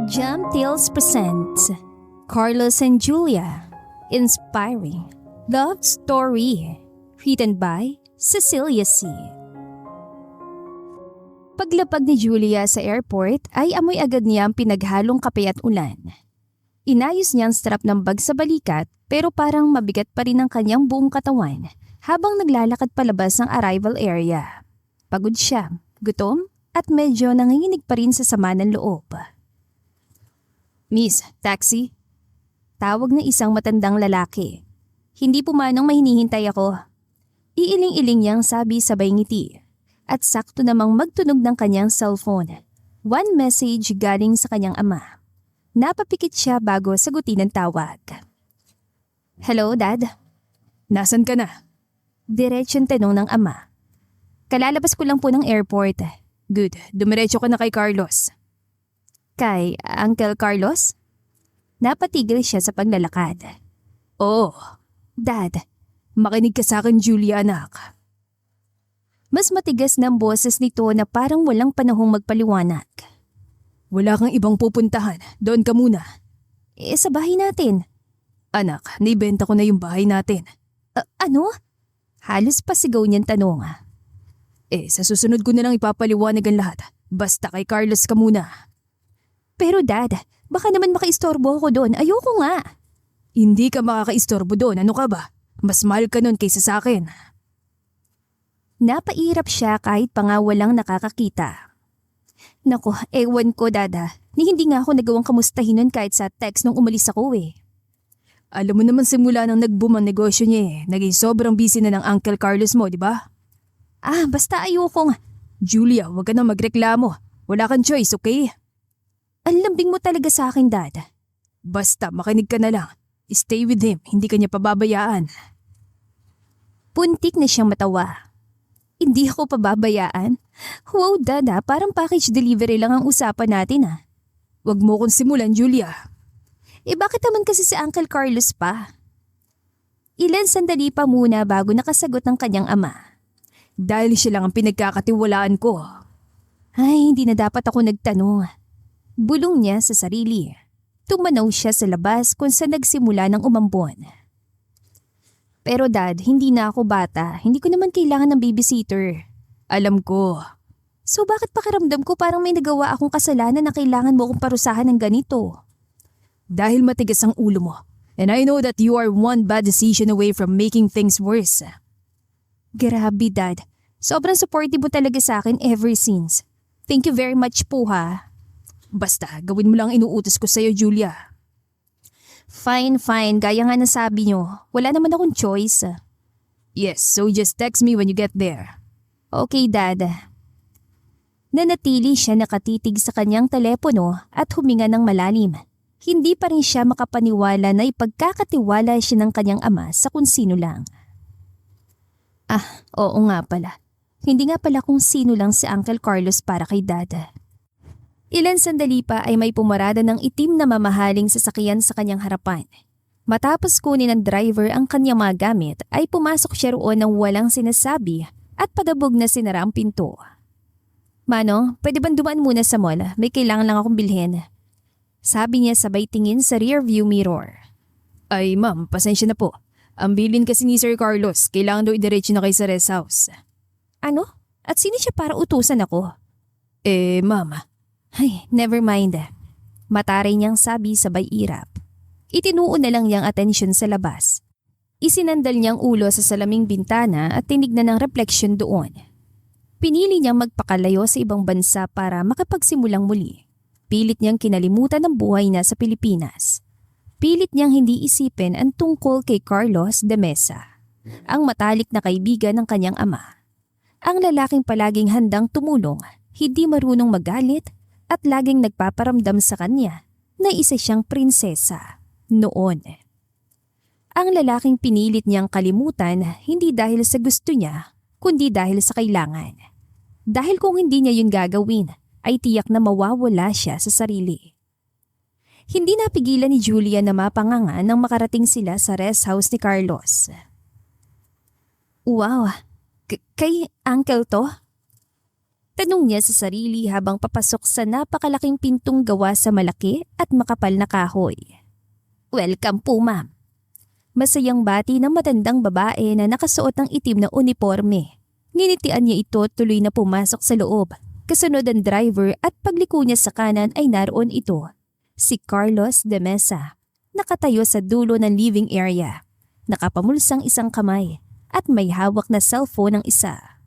Jam Tales presents Carlos and Julia, Inspiring Love Story, written by Cecilia C. Paglapag ni Julia sa airport ay amoy agad niya ang pinaghalong kape at ulan. Inayos niya ang strap ng bag sa balikat pero parang mabigat pa rin ang kanyang buong katawan habang naglalakad palabas ng arrival area. Pagod siya, gutom at medyo nanginginig pa rin sa sama ng loob. "Miss, taxi?" Tawag ng isang matandang lalaki. Hindi pumanong may hinihintay ako. Iiling-iling niyang sabi sabay ngiti. At sakto namang magtunog ng kanyang cellphone. One message galing sa kanyang ama. Napapikit siya bago sagutin ang tawag. "Hello, Dad?" "Nasaan ka na?" Diretsong tanong ng ama. "Kalalabas ko lang po ng airport." "Good, dumiretso ka na kay Carlos." "Kay Uncle Carlos?" Napatigil siya sa paglalakad. "Oo." "Dad." "Makinig ka sa akin, Julia, anak." Mas matigas ng boses nito na parang walang panahong magpaliwanag. "Wala kang ibang pupuntahan. Doon ka muna." Sa bahay natin." "Anak, naibenta ko na yung bahay natin." Ano?" Halos pasigaw niyang tanong. Sa susunod ko na lang ipapaliwanag ang lahat. Basta kay Carlos ka muna." "Pero Dad, baka naman makaistorbo ako doon. Ayoko nga." "Hindi ka makakaistorbo doon. Ano ka ba? Mas mahal ka nun kaysa sa akin." Napairap siya kahit pa nga walang nakakakita. "Nako, ewan ko, Dada. Hindi nga ako nagawang kamustahin nun kahit sa text nung umalis ako eh." "Alam mo naman simula nang nag-boom ang negosyo niya naging sobrang busy na ng Uncle Carlos mo, di ba?" Basta ayokong." "Julia, huwag ka na magreklamo. Wala kang choice, okay?" "Ang lambing mo talaga sa akin, Dad." "Basta makinig ka na lang. Stay with him, hindi ka niya pababayaan." Puntik na siyang matawa. "Hindi ako pababayaan? Wow, Dad, parang package delivery lang ang usapan natin . "Huwag mo kong simulan, Julia." Bakit naman kasi si Uncle Carlos pa?" Ilan sandali pa muna bago nakasagot ng kanyang ama. "Dahil siya lang ang pinagkakatiwalaan ko." "Ay, hindi na dapat ako nagtanong." Bulong niya sa sarili. Tumanaw siya sa labas kung saan nagsimula ng umambon. "Pero Dad, hindi na ako bata. Hindi ko naman kailangan ng babysitter." "Alam ko." "So bakit pakiramdam ko parang may nagawa akong kasalanan na kailangan mo akong parusahan ng ganito?" "Dahil matigas ang ulo mo. And I know that you are one bad decision away from making things worse." "Grabe, Dad. Sobrang supportive mo talaga sa akin ever since. Thank you very much po ha." "Basta gawin mo lang ang inuutos ko sa'yo, Julia." Fine. Gaya nga nasabi nyo. Wala naman akong choice." "Yes, so just text me when you get there." "Okay, Dad." Nanatili siya nakatitig sa kanyang telepono at huminga ng malalim. Hindi pa rin siya makapaniwala na ipagkakatiwala siya ng kanyang ama sa kung sino lang. Oo nga pala. Hindi nga pala kung sino lang si Uncle Carlos para kay Dad. Ilan sandali pa ay may pumarada ng itim na mamahaling sasakyan sa kanyang harapan. Matapos kunin ng driver ang kanyang mga gamit ay pumasok siya roon ng walang sinasabi at padabog na sinara ang pinto. "Manong, pwede bang dumaan muna sa mall? May kailangan lang akong bilhin." Sabi niya sabay tingin sa rear view mirror. "Ay ma'am, pasensya na po. Ang bilin kasi ni Sir Carlos, kailangan daw idiretso na kayo sa rest house." "Ano? At sino siya para utusan ako?" Ma'am." "Ay, never mind." Mataray niyang sabi sabay irap. Itinuon na lang niyang atensyon sa labas. Isinandal niyang ulo sa salaming bintana at tinignan ng refleksyon doon. Pinili niyang magpakalayo sa ibang bansa para makapagsimulang muli. Pilit niyang kinalimutan ang buhay na sa Pilipinas. Pilit niyang hindi isipin ang tungkol kay Carlos de Mesa, ang matalik na kaibigan ng kanyang ama. Ang lalaking palaging handang tumulong, hindi marunong magalit at laging nagpaparamdam sa kanya na isa siyang prinsesa noon. Ang lalaking pinilit niyang kalimutan hindi dahil sa gusto niya, kundi dahil sa kailangan. Dahil kung hindi niya yun gagawin, ay tiyak na mawawala siya sa sarili. Hindi napigilan ni Julia na mapanganga nang makarating sila sa rest house ni Carlos. "Wow, kay Uncle to?" Tanong niya sa sarili habang papasok sa napakalaking pintong gawa sa malaki at makapal na kahoy. Welcome po, ma'am. Masayang bati ng matandang babae na nakasuot ng itim na uniforme. Nginitian niya ito tuloy na pumasok sa loob. Kasunod ang driver at pagliko niya sa kanan ay naroon ito. Si Carlos de Mesa. Nakatayo sa dulo ng living area. Nakapamulsang isang kamay at may hawak na cellphone ng isa.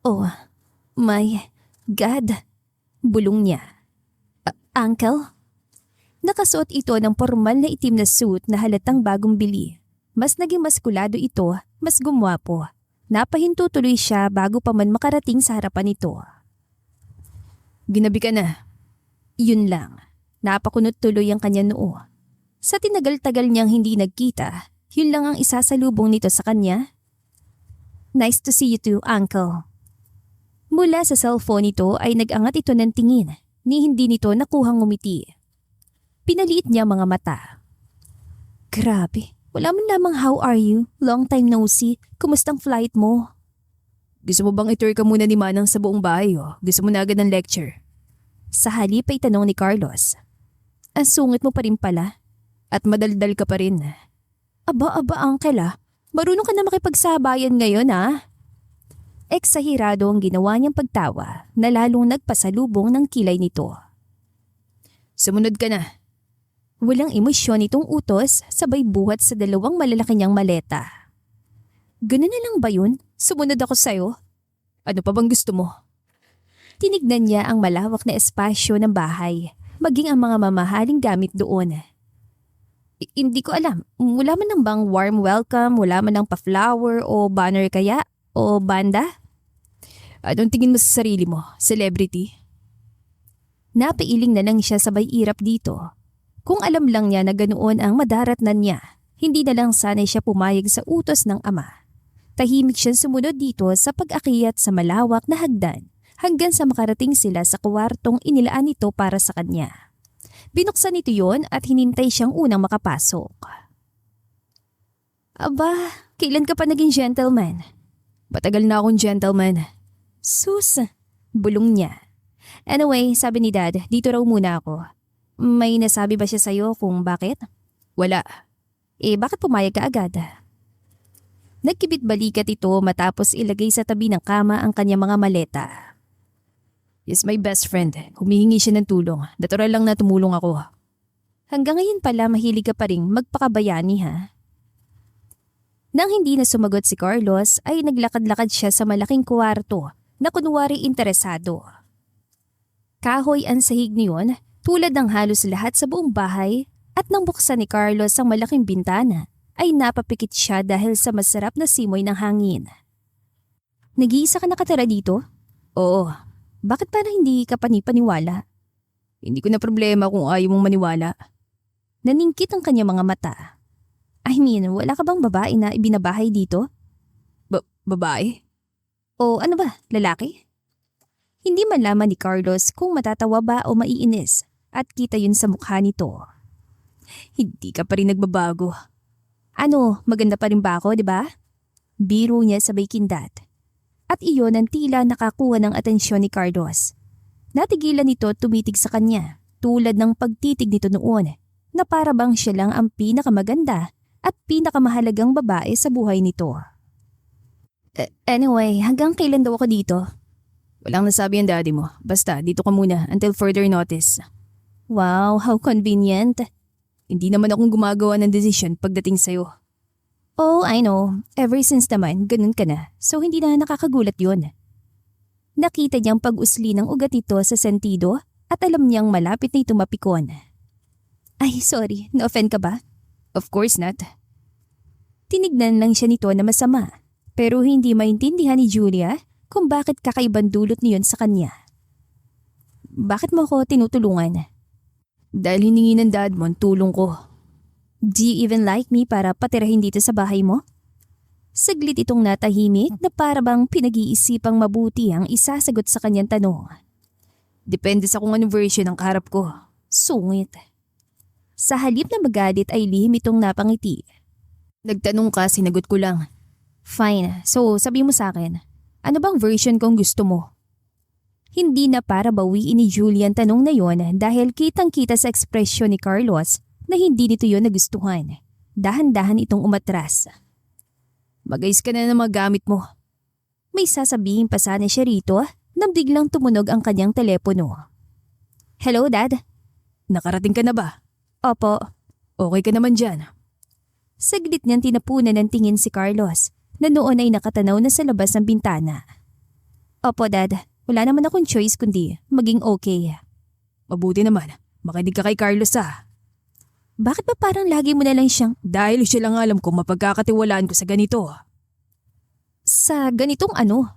Oh, my God. Bulong niya. Uncle? Nakasuot ito ng formal na itim na suit na halatang bagong bili. Mas naging maskulado ito, mas gumwapo. Napahinto tuloy siya bago pa man makarating sa harapan nito. Ginabi ka na. Yun lang. Napakunot tuloy ang kanya noo. Sa tinagal-tagal niyang hindi nagkita, yun lang ang isasalubong nito sa kanya. Nice to see you too, Uncle. Mula sa cellphone nito ay nag-angat ito ng tingin, ni hindi nito nakuhang ngumiti. Pinaliit niya mga mata. Grabe, wala man lamang how are you? Long time no see. Kumustang flight mo? Gusto mo bang itour ka muna ni Manang sa buong bahay o gusto mo na agad ng lecture? Sa halip ay tanong ni Carlos. Ang sungit mo pa rin pala. At madaldal ka pa rin. Aba, uncle ah. Marunong ka na makipagsabayan ngayon ah. Eksahirado ang ginawa niyang pagtawa na lalong nagpasalubong ng kilay nito. Sumunod ka na. Walang emosyon itong utos sabay buhat sa dalawang malalaki niyang maleta. Ganun na lang ba yun? Sumunod ako sa'yo? Ano pa bang gusto mo? Tinignan niya ang malawak na espasyo ng bahay, maging ang mga mamahaling gamit doon. Hindi ko alam, wala man lang bang warm welcome, wala man lang pa-flower o banner kaya? O banda? Anong tingin mo sa sarili mo? Celebrity? Napailing na lang siya sabay irap dito. Kung alam lang niya na ganoon ang madaratnan niya, hindi na lang sanay siya pumayag sa utos ng ama. Tahimik siyang sumunod dito sa pag-akyat sa malawak na hagdan hanggang sa makarating sila sa kwartong inilaan nito para sa kanya. Binuksan nito yon at hinintay siyang unang makapasok. Aba, kailan ka pa naging gentleman? Matagal na akong gentleman. Sus, bulong niya. Anyway, sabi ni Dad, dito raw muna ako. May nasabi ba siya sa'yo kung bakit? Wala. Bakit pumayag ka agad? Nagkibit-balikat ito matapos ilagay sa tabi ng kama ang kanyang mga maleta. He's my best friend. Humihingi siya ng tulong. Natural lang na tumulong ako. Hanggang ngayon pala mahilig ka pa rin magpakabayani ha? Nang hindi na sumagot si Carlos ay naglakad-lakad siya sa malaking kwarto na kunwari interesado. Kahoy ang sahig niyon tulad ng halos lahat sa buong bahay at nang buksan ni Carlos ang malaking bintana ay napapikit siya dahil sa masarap na simoy ng hangin. Nag-iisa ka nakatira dito? Oo. Bakit parang hindi ka panipaniwala? Hindi ko na problema kung ayaw mong maniwala. Naningkit ang kanya mga mata. I mean, wala ka bang babae na ibinabahay dito? Babae? O ano ba, lalaki? Hindi malaman ni Carlos kung matatawa ba o maiinis at kita yun sa mukha nito. Hindi ka pa rin nagbabago. Ano, maganda pa rin ba ako, di ba? Biro niya sabay kindat. At iyon ang tila nakakuha ng atensyon ni Carlos. Natigilan nito tumitig sa kanya tulad ng pagtitig nito noon na para bang siya lang ang pinakamaganda at pinakamahalagang babae sa buhay nito. Anyway, hanggang kailan daw ako dito? Walang nasabi ang daddy mo. Basta, dito ka muna until further notice. Wow, how convenient. Hindi naman akong gumagawa ng desisyon pagdating sa'yo. Oh, I know. Ever since naman, ganun ka na. So hindi na nakakagulat yun. Nakita niyang pag-usli ng ugat nito sa sentido at alam niyang malapit na ito mapikon. Ay, sorry. Na-offend ka ba? Of course not. Tinignan lang siya nito na masama. Pero hindi maintindihan ni Julia kung bakit kakaibang dulot niyon sa kanya. Bakit mo ako tinutulungan? Dahil hiningi ng dad mo ang tulong ko. Do you even like me para patirahin dito sa bahay mo? Saglit itong natahimik na para bang pinag-iisipang mabuti ang isasagot sa kanyang tanong. Depende sa kung anong version ng kaharap ko. Sungit. Sa halip na magalit ay lihim itong napangiti. Nagtanong ka, sinagot ko lang. Fine, so sabi mo sa akin. Ano bang version kong gusto mo? Hindi na para bawiin ni Julia ang tanong na yon dahil kitang-kita sa ekspresyon ni Carlos na hindi nito yon nagustuhan. Dahan-dahan itong umatras. Mag-ayos ka na ng mga gamit mo. May sasabihin pa sana siya rito nang biglang tumunog ang kanyang telepono. Hello, Dad? Nakarating ka na ba? Opo. Okay ka naman dyan? Saglit niyang tinapunan ng tingin si Carlos na noon ay nakatanaw na sa labas ng bintana. Opo, Dad. Wala naman akong choice kundi maging okay. Mabuti naman. Makinig ka kay Carlos Bakit ba parang lagi mo na lang siyang Dahil siya lang alam kung mapagkakatiwalaan ko sa ganito. sa ganitong ano?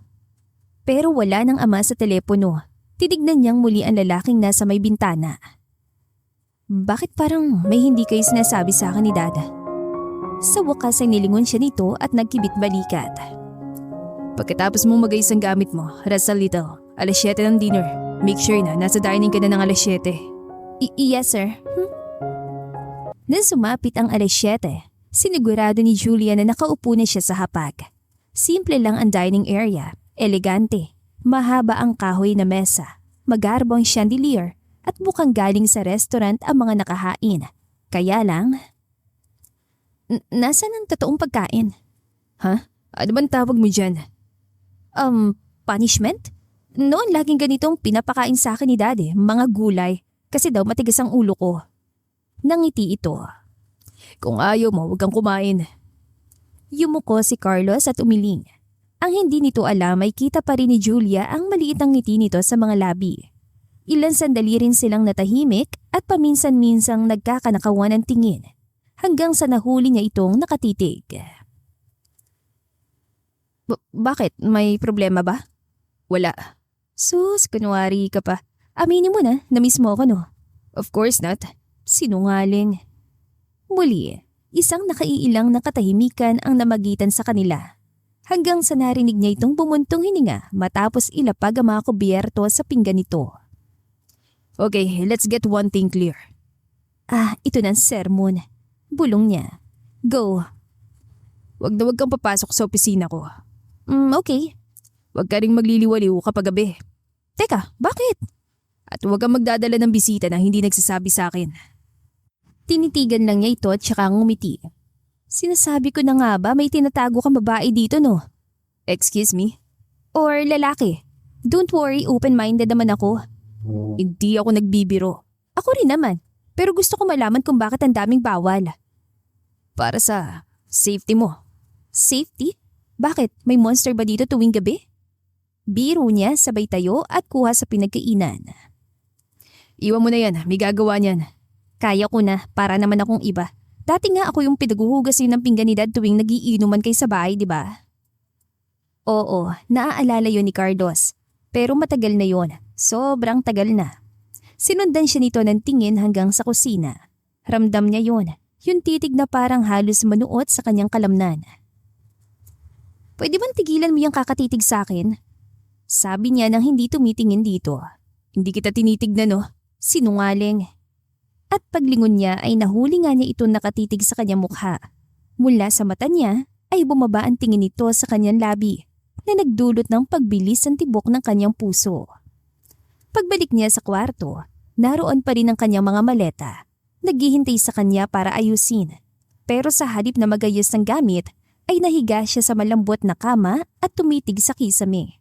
Pero wala nang ama sa telepono. Tinignan niyang muli ang lalaking nasa may bintana. Bakit parang may hindi kayo sinasabi sa akin ni Dada? Sa wakas ay nilingon siya nito at nagkibit balikat. Pagkatapos mong mag-ayos ang gamit mo, rest a little. 7:00 ng dinner. Make sure na nasa dining ka na ng 7:00. Yes, sir. Nang sumapit ang 7:00, sinigurado ni Julia na nakaupo na siya sa hapag. Simple lang ang dining area, elegante, mahaba ang kahoy na mesa, magarbong chandelier at mukhang galing sa restaurant ang mga nakahain. Kaya lang, nasaan ang totoong pagkain? Ano bang tawag mo dyan? Punishment? Noon laging ganitong pinapakain sa akin ni Daddy, mga gulay, kasi daw matigas ang ulo ko. Nangiti ito. Kung ayaw mo, huwag kang kumain. Yumuko si Carlos at umiling. Ang hindi nito alam ay kita pa rin ni Julia ang maliit ang ngiti nito sa mga labi. Ilan sandali rin silang natahimik at paminsan-minsang nagkakanakawan ng tingin hanggang sa nahuli niya itong nakatitig. Bakit? May problema ba? Wala. Sus, kunwari ka pa. Aminin mo na miss mo ako no? Of course not. Sinungaling. Muli, isang nakaiilang na katahimikan ang namagitan sa kanila. Hanggang sa narinig niya itong bumuntong hininga matapos ilapag ang mga kubyerto sa pinggan nito. Okay, let's get one thing clear. Ito ng sermon. Bulong niya. Go. Wag na wag kang papasok sa opisina ko. Okay. Wag ka ring magliliwaliw kapag gabi. Teka, bakit? At wag kang magdadala ng bisita na hindi nagsasabi sa akin. Tinitigan lang niya ito at saka ngumiti. Sinasabi ko na nga ba may tinatago kang babae dito no? Excuse me? Or lalaki? Don't worry, open-minded naman ako. Hindi ako nagbibiro. Ako rin naman. Pero gusto ko malaman kung bakit ang daming bawal. Para sa safety mo. Safety? Bakit? May monster ba dito tuwing gabi? Biro niya sabay tayo at kuha sa pinagkainan. Iwan mo na yan, may gagawa niyan. Kaya ko na, para naman akong iba. Dati nga ako yung pinaghuhugasin ng pinggan ni Dad tuwing nagiinuman kay sa bahay, di ba? Oo, naaalala yon ni Carlos. Pero matagal na yon, sobrang tagal na. Sinundan siya nito ng tingin hanggang sa kusina. Ramdam niya yon, yung titig na parang halos manuot sa kanyang kalamnan. Pwede bang tigilan mo yung kakatitig sa akin? Sabi niya nang hindi tumitingin dito. Hindi kita tinitignan no? Sinungaling. At paglingon niya ay nahuli nga niya itong nakatitig sa kanyang mukha. Mula sa mata niya ay bumaba ang tingin nito sa kanyang labi na nagdulot ng pagbilis ng tibok ng kanyang puso. Pagbalik niya sa kwarto, naroon pa rin ang kanyang mga maleta. Naghihintay sa kanya para ayusin. Pero sa halip na magayos ng gamit, ay nahiga siya sa malambot na kama at tumitig sa kisame.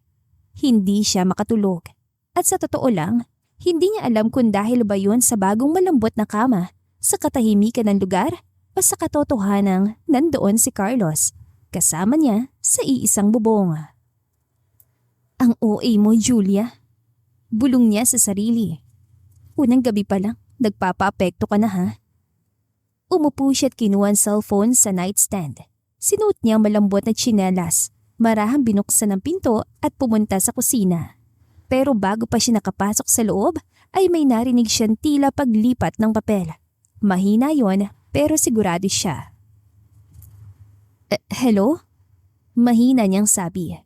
Hindi siya makatulog. At sa totoo lang, hindi niya alam kung dahil ba yun sa bagong malambot na kama, sa katahimikan ng lugar, o sa katotohanang nandoon si Carlos, kasama niya sa iisang bubong. Ang OA mo, Julia. Bulong niya sa sarili. Unang gabi pa lang, nagpapa-apekto ka na ha? Umupo siya at kinuha ang cellphone sa nightstand. Sinuot niya ang malambot na tsinelas. Marahang binuksan ang pinto at pumunta sa kusina. Pero bago pa siya nakapasok sa loob, ay may narinig siyang tila paglipat ng papel. Mahina yon, pero sigurado siya. Hello? Mahina niyang sabi.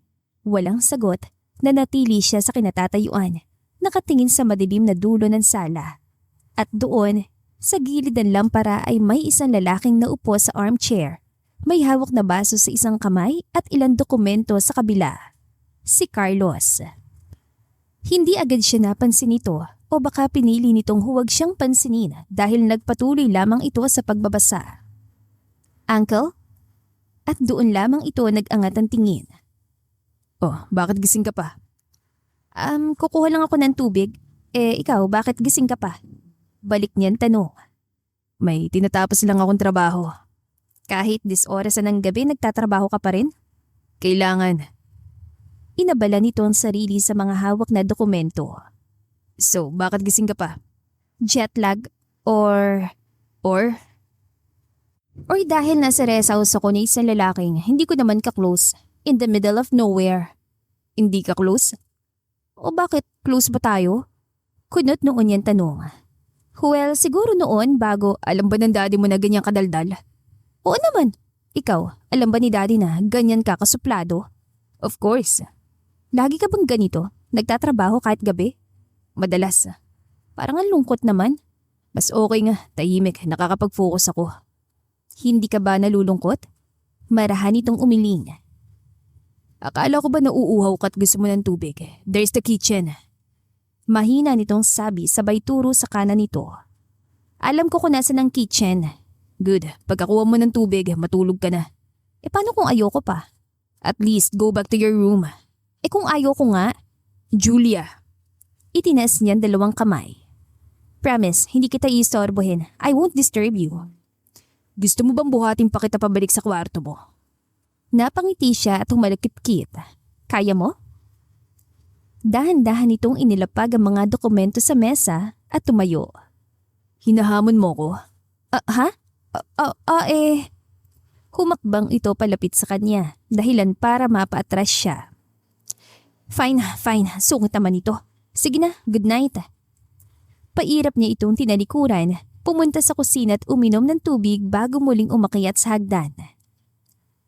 Walang sagot, nanatili siya sa kinatatayuan, nakatingin sa madilim na dulo ng sala. At doon, sa gilid ng lampara ay may isang lalaking naupo sa armchair. May hawak na baso sa isang kamay at ilang dokumento sa kabila. si Carlos. Hindi agad siya napansin nito o baka pinili nitong huwag siyang pansinin dahil nagpatuloy lamang ito sa pagbabasa. Uncle? At doon lamang ito nag-angat ang tingin. Oh, bakit gising ka pa? Kukuha lang ako ng tubig. Ikaw, bakit gising ka pa? Balik niyan tanong. May tinatapos lang akong trabaho. Kahit 10 oras na ng gabi, nagtatrabaho ka pa rin? Kailangan. Inabala nito ang sarili sa mga hawak na dokumento. So, bakit gising ka pa? Jet lag or dahil nasa rest house ako ni isang lalaking hindi ko naman ka-close in the middle of nowhere. Hindi ka close? O bakit close ba tayo? Kunot noon yan tanong. Well, siguro noon bago. Alam ba ng daddy mo na ganyan kadaldal? Oo naman. Ikaw, alam ba ni daddy na ganyan ka kasuplado? Of course. Lagi ka bang ganito? Nagtatrabaho kahit gabi? Madalas. Parang ang lungkot naman. Mas okay nga, tahimik, nakakapag-focus ako. Hindi ka ba nalulungkot? Marahan itong umiling. Akala ko ba nauuhaw ka at gusto mo ng tubig? There's the kitchen. Mahina nitong sabi sabay turo sa kanan nito. Alam ko kung nasa ng kitchen. Good, pagkakuha mo ng tubig, matulog ka na. Paano kung ayoko pa? At least go back to your room. Kung ayoko nga? Julia. Itinaas niyan 2 kamay. Promise, hindi kita iistorbohin. I won't disturb you. Gusto mo bang buhatin pa kita pabalik sa kwarto mo? Napangiti siya at humalakit-kit. Kaya mo? Dahan-dahan itong inilapag ang mga dokumento sa mesa at tumayo. Hinahamon mo ko? Ha? Humakbang ito palapit sa kanya, dahilan para mapaatras siya. Fine. Sungit naman ito. Sige na, good night. Pairap niya itong tinalikuran, pumunta sa kusina at uminom ng tubig bago muling umakyat sa hagdan.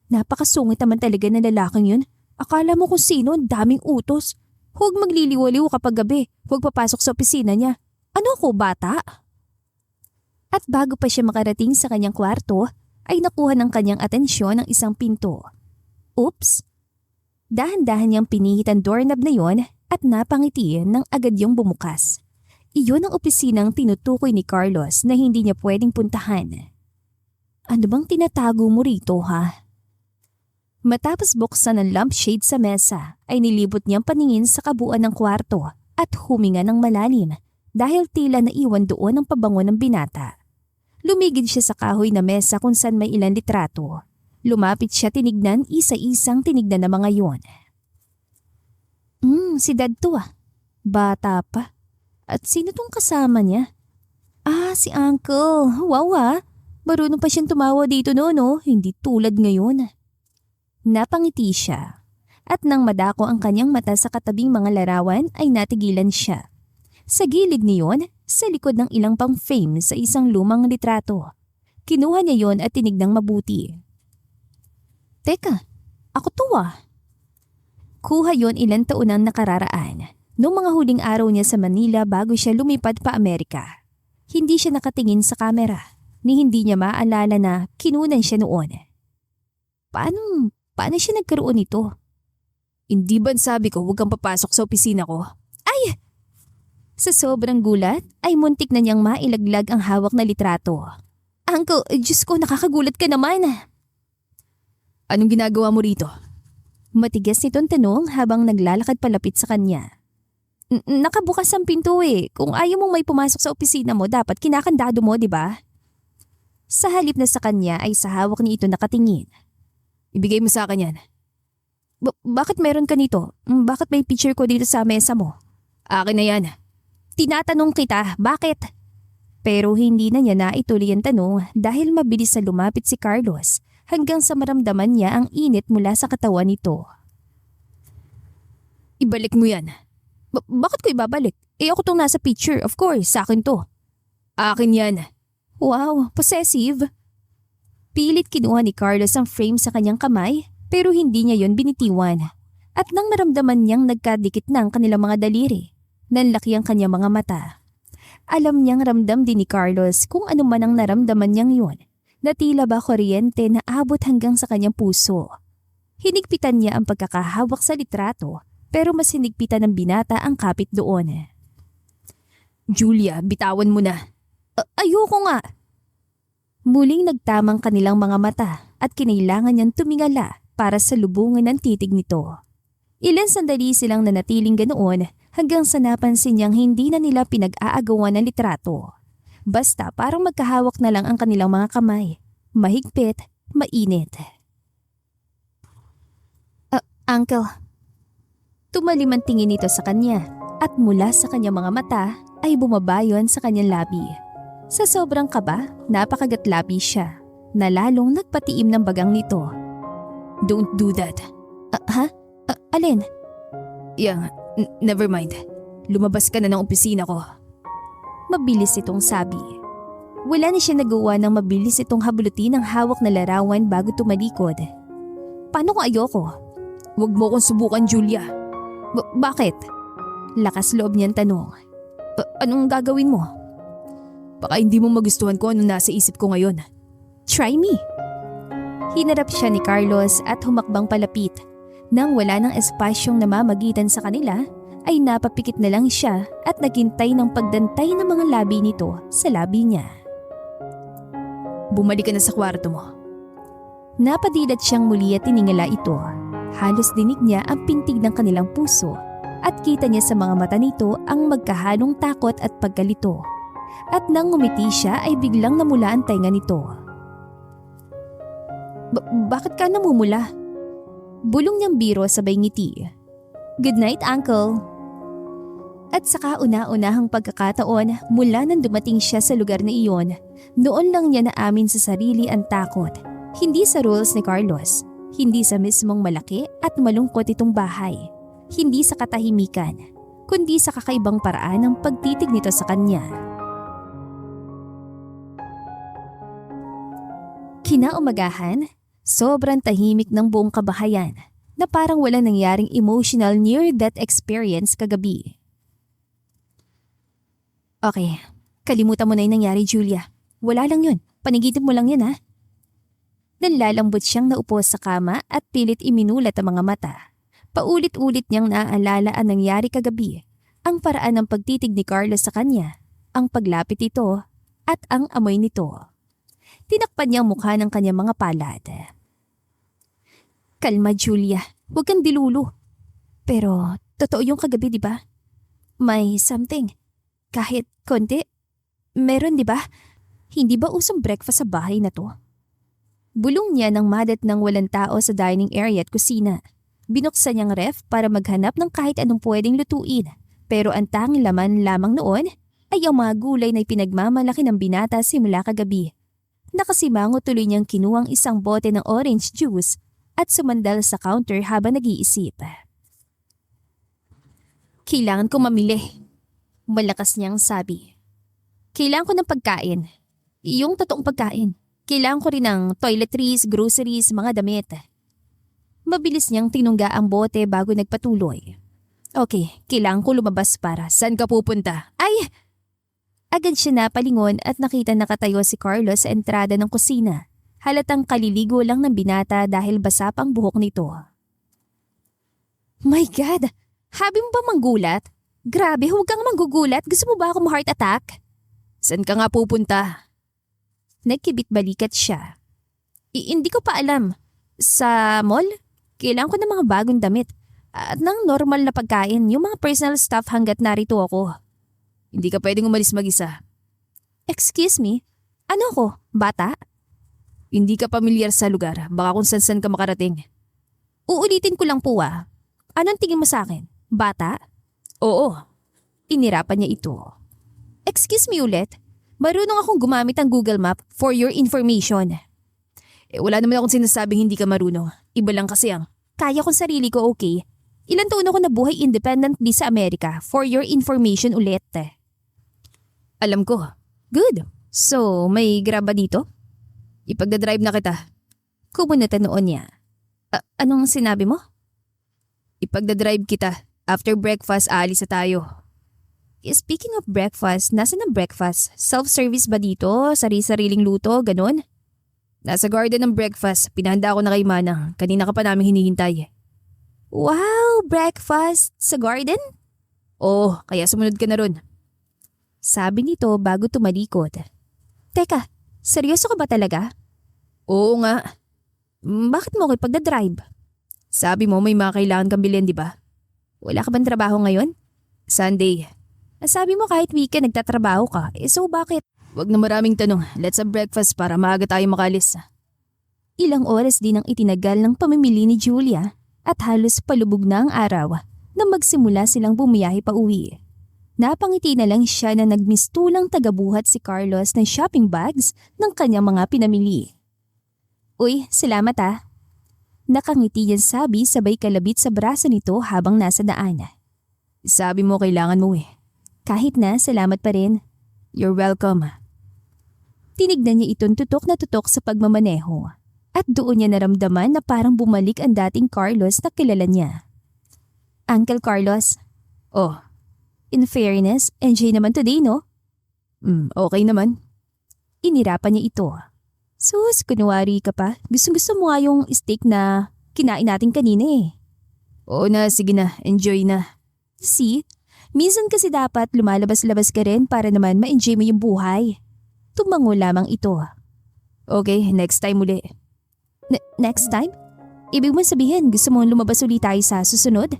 Napakasungit naman talaga ng lalaking yun. Akala mo kung sino, daming utos. Huwag magliliwaliw kapag gabi, huwag papasok sa opisina niya. Ano ako, bata? At bago pa siya makarating sa kanyang kwarto, ay nakuha ng kanyang atensyon ang isang pinto. Oops! Dahan-dahan niyang pinihit ang doorknob na yon at napangitian nang agad yung bumukas. Iyon ang opisinang tinutukoy ni Carlos na hindi niya pwedeng puntahan. Ano bang tinatago mo rito, ha? Matapos buksan ang lampshade sa mesa, ay nilibot niyang paningin sa kabuuan ng kwarto at huminga ng malalim dahil tila naiwan doon ang pabango ng binata. Lumigid siya sa kahoy na mesa kung saan may ilang litrato. Lumapit siya tinignan, isa-isang tinignan ng mga yon. Si dad to ah. Bata pa. At sino tong kasama niya? Si uncle. Wow ah. Marunong pa siyang tumawa dito no? Hindi tulad ngayon. Napangiti siya. At nang madako ang kanyang mata sa katabing mga larawan ay natigilan siya. Sa gilid niyon, sa likod ng ilang pang frame sa isang lumang litrato. Kinuha niya yon at tinignang mabuti. Teka, ako to ah. Kuha yon ilang taon ang nakararaan. Noong mga huling araw niya sa Manila bago siya lumipad pa Amerika. Hindi siya nakatingin sa kamera, ni hindi niya maalala na kinunan siya noon. Paano siya nagkaroon nito? Hindi ba sabi ko huwag kang papasok sa opisina ko? Ay! Sa sobrang gulat ay muntik na niyang mailaglag ang hawak na litrato. Uncle, Diyos ko, nakakagulat ka naman. Anong ginagawa mo rito? Matigas nitong tanong habang naglalakad palapit sa kanya. Nakabukas ang pinto eh. Kung ayaw mong may pumasok sa opisina mo, dapat kinakandado mo, di ba? Sa halip na sa kanya ay sa hawak ni ito nakatingin. Ibigay mo sa akin yan. Bakit meron ka nito? Bakit may picture ko dito sa mesa mo? Akin na yan. Tinatanong kita, bakit? Pero hindi na niya naituloy ang tanong dahil mabilis na lumapit si Carlos hanggang sa maramdaman niya ang init mula sa katawan nito. Ibalik mo yan. Bakit ko ibabalik? Ako tong nasa picture, of course, sa akin to. Akin yan. Wow, possessive. Pilit kinuha ni Carlos ang frame sa kanyang kamay pero hindi niya yon binitiwan. At nang maramdaman niyang nagkadikit na ang kanilang mga daliri, nanlaki ang kanyang mga mata. Alam niyang ramdam din ni Carlos kung ano man ang naramdaman niyang yun, na tila ba kuryente na abot hanggang sa kanyang puso. Hinigpitan niya ang pagkakahawak sa litrato pero mas hinigpitan ng binata ang kapit doon. Julia, bitawan mo na. Ayoko nga. Muling nagtamang kanilang mga mata at kinailangan niyang tumingala para sa lubungan ng titig nito. Ilan sandali silang nanatiling ganoon hanggang sa napansin niyang hindi na nila pinag-aagawan ng litrato. Basta parang magkahawak na lang ang kanilang mga kamay. Mahigpit, mainit. Uncle. Tumalim ang tingin nito sa kanya at mula sa kanyang mga mata ay bumabayon sa kanyang labi. Sa sobrang kaba, napakagatlabi siya na lalong nagpatiim ng bagang nito. Don't do that. Alin? Never mind. Lumabas ka na ng opisina ko. Mabilis itong sabi. Wala na siya nagawa ng mabilis itong habulutin ang hawak na larawan bago tumalikod. Paano kung ayoko? Huwag mo kong subukan, Julia. Bakit? Lakas loob niyang tanong. Anong gagawin mo? Baka hindi mo magustuhan ko ano nasa isip ko ngayon. Try me. Hinarap siya ni Carlos at humakbang palapit. Nang wala ng espasyong namamagitan sa kanila, ay napapikit na lang siya at naghintay ng pagdantay ng mga labi nito sa labi niya. Bumalik ka na sa kwarto mo. Napadilat siyang muli at tiningala ito. Halos dinig niya ang pintig ng kanilang puso at kita niya sa mga mata nito ang magkahalong takot at pagkalito. At nang ngumiti siya ay biglang namula ang tainga nito. Bakit ka namumula? Bulong niyang biro sabay ngiti. Good night, Uncle. At sa kauna-unahang pagkakataon mula nang dumating siya sa lugar na iyon, noon lang niya naamin sa sarili ang takot. Hindi sa rules ni Carlos, hindi sa mismong malaki at malungkot itong bahay, hindi sa katahimikan, kundi sa kakaibang paraan ng pagtitig nito sa kanya. Kinaumagahan, sobrang tahimik ng buong kabahayan na parang walang nangyaring emotional near-death experience kagabi. Okay, kalimutan mo na yung nangyari, Julia. Wala lang yun, panigitin mo lang yun ha. Nanlalambot siyang naupo sa kama at pilit iminulat ang mga mata. Paulit-ulit niyang naaalala ang nangyari kagabi, ang paraan ng pagtitig ni Carlos sa kanya, ang paglapit ito at ang amoy nito. Tinakpan niya ang mukha ng kanyang mga palad. Kalma, Julia. Huwag kang dilulo. Pero totoo yung kagabi, di ba? May something. Kahit konti. Meron, di ba? Hindi ba usong breakfast sa bahay na to? Bulong niya nang madat ng walang tao sa dining area at kusina. Binuksan niyang ref para maghanap ng kahit anong pwedeng lutuin. Pero ang tanging laman lamang noon ay ang mga gulay na pinagmamalaki ng binata simula kagabi. Nakasimango tuloy niyang kinuwang isang bote ng orange juice at sumandal sa counter habang nag-iisip. Kailangan ko mamili. Malakas niyang sabi. Kailangan ko ng pagkain. Yung totoong pagkain. Kailangan ko rin ng toiletries, groceries, mga damit. Mabilis niyang tinungga ang bote bago nagpatuloy. Okay, kailangan ko lumabas para. Saan ka pupunta? Ay! Agad siya napalingon at nakita nakatayo si Carlos sa entrada ng kusina. Halatang kaliligo lang ng binata dahil basa pang buhok nito. My God! Habi mo ba manggulat? Grabe, huwag kang manggugulat. Gusto mo ba ako ma-heart attack? Saan ka nga pupunta? Nagkibit balikat siya. Hindi ko pa alam. Sa mall? Kailangan ko ng mga bagong damit. At ng normal na pagkain, yung mga personal stuff hanggat narito ako. Hindi ka pwedeng umalis mag-isa. Excuse me? Ano ko? Bata? Hindi ka pamilyar sa lugar. Baka kung saan ka makarating. Uulitin ko lang po ah. Anong tingin mo sa akin? Bata? Oo. Inirapan niya ito. Excuse me ulit. Marunong akong gumamit ng Google Map for your information. Wala naman akong sinasabing hindi ka marunong. Iba lang kasi ang... Kaya kong sarili ko, okay? Ilan taon ako nabuhay independently sa Amerika for your information ulit. Alam ko. Good. So, may grab ba dito? Ipagdadrive na kita. Kumunatan noon niya. Anong sinabi mo? Ipagdadrive kita. After breakfast, aalis na tayo. Speaking of breakfast, nasaan ang breakfast? Self-service ba dito? Sari-sariling luto? Ganon? Nasa garden ng breakfast. Pinahanda ko na kay Manang. Kanina ka pa namin hinihintay. Wow, breakfast sa garden? Oo, kaya sumunod ka na ron. Sabi nito bago tumalikod. Teka, seryoso ka ba talaga? Oo nga. Bakit mo ako pagdadrive? Sabi mo may mga kailangan kang bilhin, di ba? Wala ka bang trabaho ngayon? Sunday. Sabi mo kahit weekend nagtatrabaho ka, so bakit? Wag na maraming tanong. Let's have breakfast para maaga tayo makalis. Ilang oras din ang itinagal ng pamimili ni Julia at halos palubog na ang araw na magsimula silang bumiyahe pa uwi. Napangiti na lang siya na nagmistulang tagabuhat si Carlos ng shopping bags ng kanyang mga pinamili. Uy, salamat ah. Nakangiti yan sabi sabay kalabit sa braso nito habang nasa daan. Sabi mo kailangan mo eh. Kahit na, salamat pa rin. You're welcome. Tinignan niya itong tutok na tutok sa pagmamaneho at doon niya naramdaman na parang bumalik ang dating Carlos na kilala niya. Uncle Carlos. Oh. In fairness, enjoy naman today no? Okay naman. Inirapan niya ito. Sus, kunwari ka pa. Gusto mo nga yung steak na kinain natin kanina eh. Oo na, sige na. Enjoy na. See? Minsan kasi dapat lumalabas-labas ka rin para naman ma-enjoy mo yung buhay. Tumango lamang ito. Okay, next time uli. Next time? Ibig mo sabihin gusto mong lumabas ulit tayo sa susunod?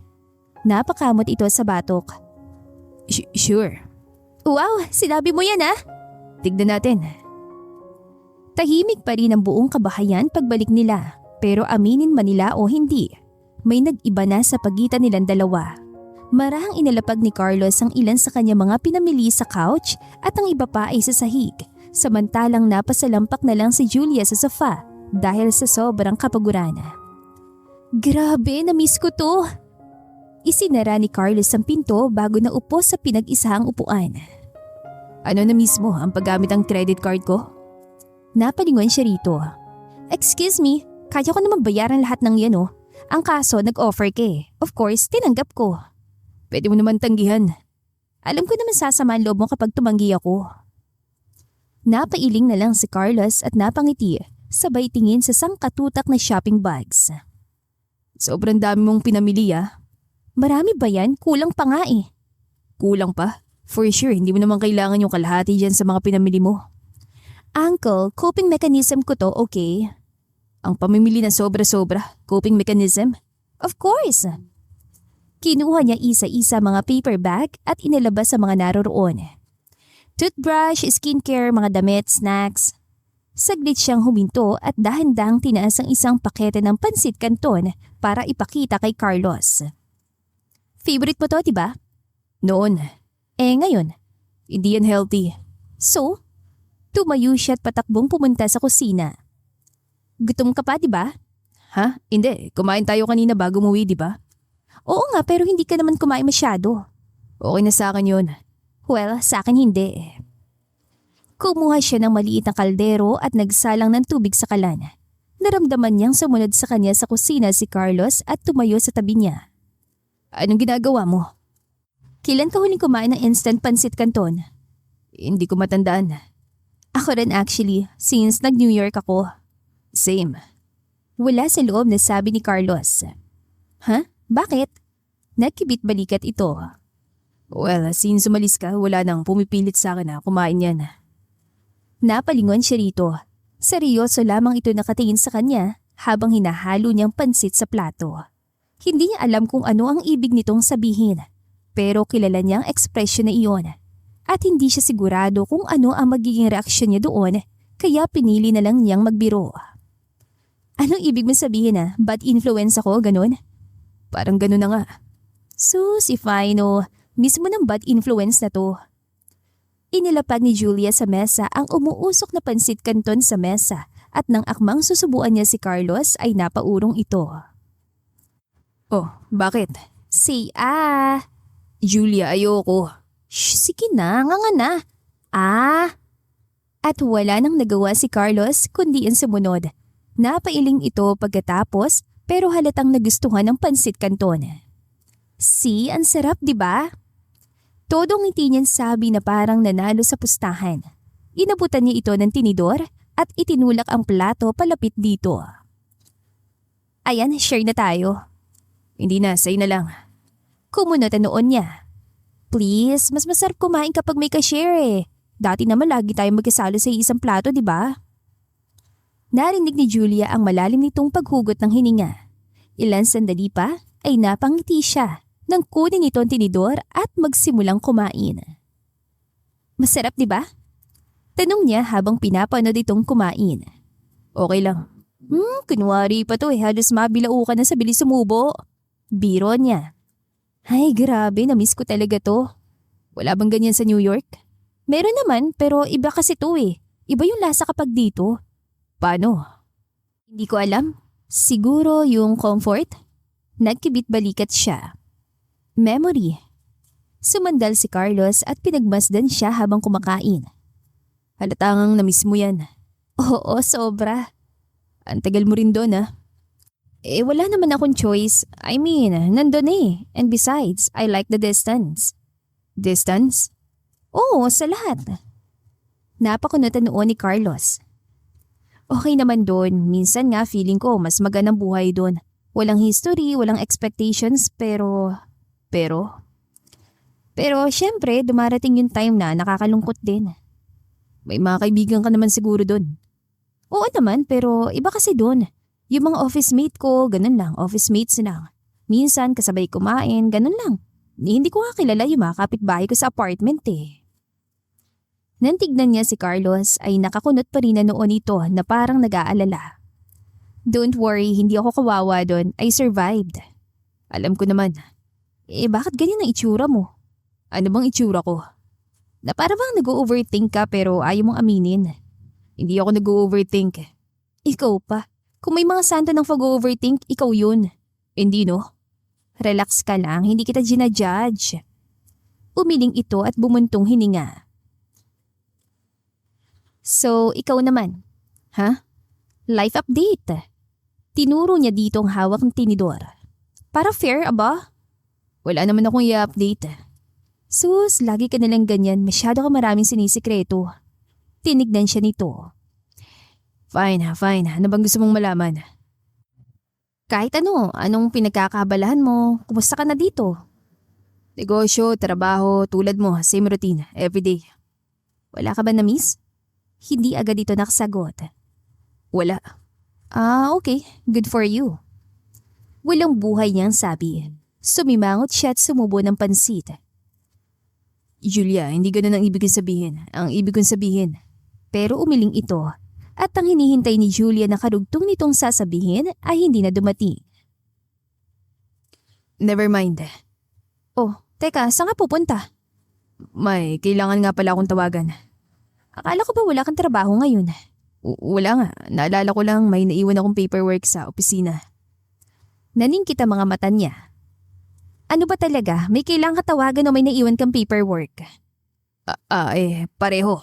Napakamot ito sa batok. Sure. Wow, sinabi mo yan ah. Tignan natin. Tahimik pa rin ang buong kabahayan pagbalik nila. Pero aminin man nila o hindi, may nag-iba na sa pagitan nilang dalawa. Marahang inalapag ni Carlos ang ilan sa kanya mga pinamili sa couch at ang iba pa ay sa sahig. Samantalang napasalampak na lang si Julia sa sofa dahil sa sobrang kapaguran. Grabe, na-miss ko to. Isinara ni Carlos ang pinto bago na upo sa pinag-isahang upuan. Ano na mismo ang paggamit ng credit card ko? Napalingon siya rito. Excuse me, kaya ko naman bayaran lahat ng yan oh. Ang kaso nag-offer ka eh. Of course, tinanggap ko. Pwede mo naman tanggihan. Alam ko naman sasama ang loob mo kapag tumanggi ako. Napailing na lang si Carlos at napangiti sabay tingin sa sangkatutak na shopping bags. Sobrang dami mong pinamili ah. Marami ba yan? Kulang pa nga eh. Kulang pa? For sure, hindi mo naman kailangan yung kalahati dyan sa mga pinamili mo. Uncle, coping mechanism ko to, okay? Ang pamimili na sobra-sobra, coping mechanism? Of course! Kinuha niya isa-isa mga paper bag at inilabas sa mga naroroon. Toothbrush, skincare, mga damit, snacks. Saglit siyang huminto at dahan-dahang tinaas ang isang pakete ng pansit canton para ipakita kay Carlos. Favorite mo to, diba? Noon. Ngayon? Hindi yan healthy. So? Tumayo siya at patakbong pumunta sa kusina. Gutom ka pa, diba? Ha? Hindi. Kumain tayo kanina bago umuwi, diba? Oo nga, pero hindi ka naman kumain masyado. Okay na sa akin yun. Well, sa akin hindi. Kumuha siya ng maliit na kaldero at nagsalang ng tubig sa kalan. Naramdaman niyang sumunod sa kanya sa kusina si Carlos at tumayo sa tabi niya. Anong ginagawa mo? Kailan ka huling kumain ng instant pancit canton? Hindi ko matandaan. Ako rin actually, since nag-New York ako. Same. Wala sa loob na sabi ni Carlos. Huh? Bakit? Nagkibit balikat ito. Well, since umalis ka, wala nang pumipilit sa akin na kumain yan. Napalingon siya rito. Seryoso lamang ito nakatingin sa kanya habang hinahalo niyang pansit sa plato. Hindi niya alam kung ano ang ibig nitong sabihin, pero kilala niya ang ekspresyon na iyon. At hindi siya sigurado kung ano ang magiging reaksyon niya doon, kaya pinili na lang niyang magbiro. Anong ibig mo sabihin na? Bad influence ako, ganun? Parang ganun na nga. Sus, if I know, mismo ng bad influence na to. Inilapag ni Julia sa mesa ang umuusok na pansit canton sa mesa at nang akmang susubuan niya si Carlos ay napaurong ito. Oh, bakit? Say Julia, ayoko. Shh, sige na, nga na. At wala nang nagawa si Carlos kundi ang sumunod. Napailing ito pagkatapos pero halatang nagustuhan ng pansit canton. See, ang sarap, di ba? Todong ngiti niyan sabi na parang nanalo sa pustahan. Inabutan niya ito ng tinidor at itinulak ang plato palapit dito. Ayan, share na tayo. Hindi na, sa'yo na lang. Kumunot ang noon niya. Please, mas masarap kumain kapag may ka-share eh. Dati naman lagi tayo magkasalo sa isang plato, di ba? Narinig ni Julia ang malalim nitong paghugot ng hininga. Ilan sandali pa ay napangiti siya nang kunin nito ang tinidor at magsimulang kumain. Masarap, di ba? Tanong niya habang pinapanood itong kumain. Okay lang. Kunwari pa to eh, halos mabilao ka na sa bilis sumubo. Biro niya. Ay grabe, namiss ko talaga to. Wala bang ganyan sa New York? Meron naman pero iba kasi to eh. Iba yung lasa kapag dito. Paano? Hindi ko alam. Siguro yung comfort? Nagkibit balikat siya. Memory. Sumandal si Carlos at pinagmasdan siya habang kumakain. Halatang namiss mo yan. Oo, sobra. Ang tagal mo rin doon Wala naman akong choice. I mean, nandun eh. And besides, I like the distance. Distance? Oo, sa lahat. Napakunutan noon ni Carlos. Okay naman doon. Minsan nga feeling ko mas magandang buhay doon. Walang history, walang expectations, pero syempre, dumarating yung time na nakakalungkot din. May mga kaibigan ka naman siguro doon. Oo naman, pero iba kasi doon. Yung mga office mate ko, ganun lang, office mates lang. Minsan kasabay kumain, ganun lang. Hindi ko nga kilala yung mga kapitbahay ko sa apartment eh. Nang tignan niya si Carlos ay nakakunot pa rin na noon ito na parang nag-aalala. Don't worry, hindi ako kawawa doon. I survived. Alam ko naman. Bakit ganyan ang itsura mo? Ano bang itsura ko? Na para bang nag-overthink ka pero ayaw mong aminin. Hindi ako nag-overthink. Ikaw pa. Kung may mga santo ng pag-overthink, ikaw yun. Hindi no? Relax ka lang, hindi kita ginajudge. Umiling ito at bumuntong hininga. So, ikaw naman. Ha? Life update. Tinuro niya dito ang hawak ng tinidor. Para fair, aba? Wala naman akong i-update. Sus, lagi ka nalang ganyan. Masyado ka maraming sinisikreto. Tinignan siya nito. Fine. Ano bang gusto mong malaman? Kahit ano, anong pinagkakabalahan mo? Kumusta ka na dito? Negosyo, trabaho, tulad mo, same routine, everyday. Wala ka ba na-miss? Hindi agad ito nakasagot. Wala. Okay. Good for you. Walang buhay niyang sabi. Sumimangot siya at sumubo ng pansit. Julia, hindi ganun ang ibig kong sabihin. Ang ibig kong sabihin. Pero umiling ito at ang hinihintay ni Julia na karugtong nitong sasabihin ay hindi na dumating. Never mind. Oh, teka, saan ka pupunta? May kailangan nga pala akong tawagan. Akala ko ba wala kang trabaho ngayon? Wala nga. Naalala ko lang may naiwan akong paperwork sa opisina. Naningkit ang mga mata niya. Ano ba talaga? May kailangan katawagan o may naiwan kang paperwork? Pareho.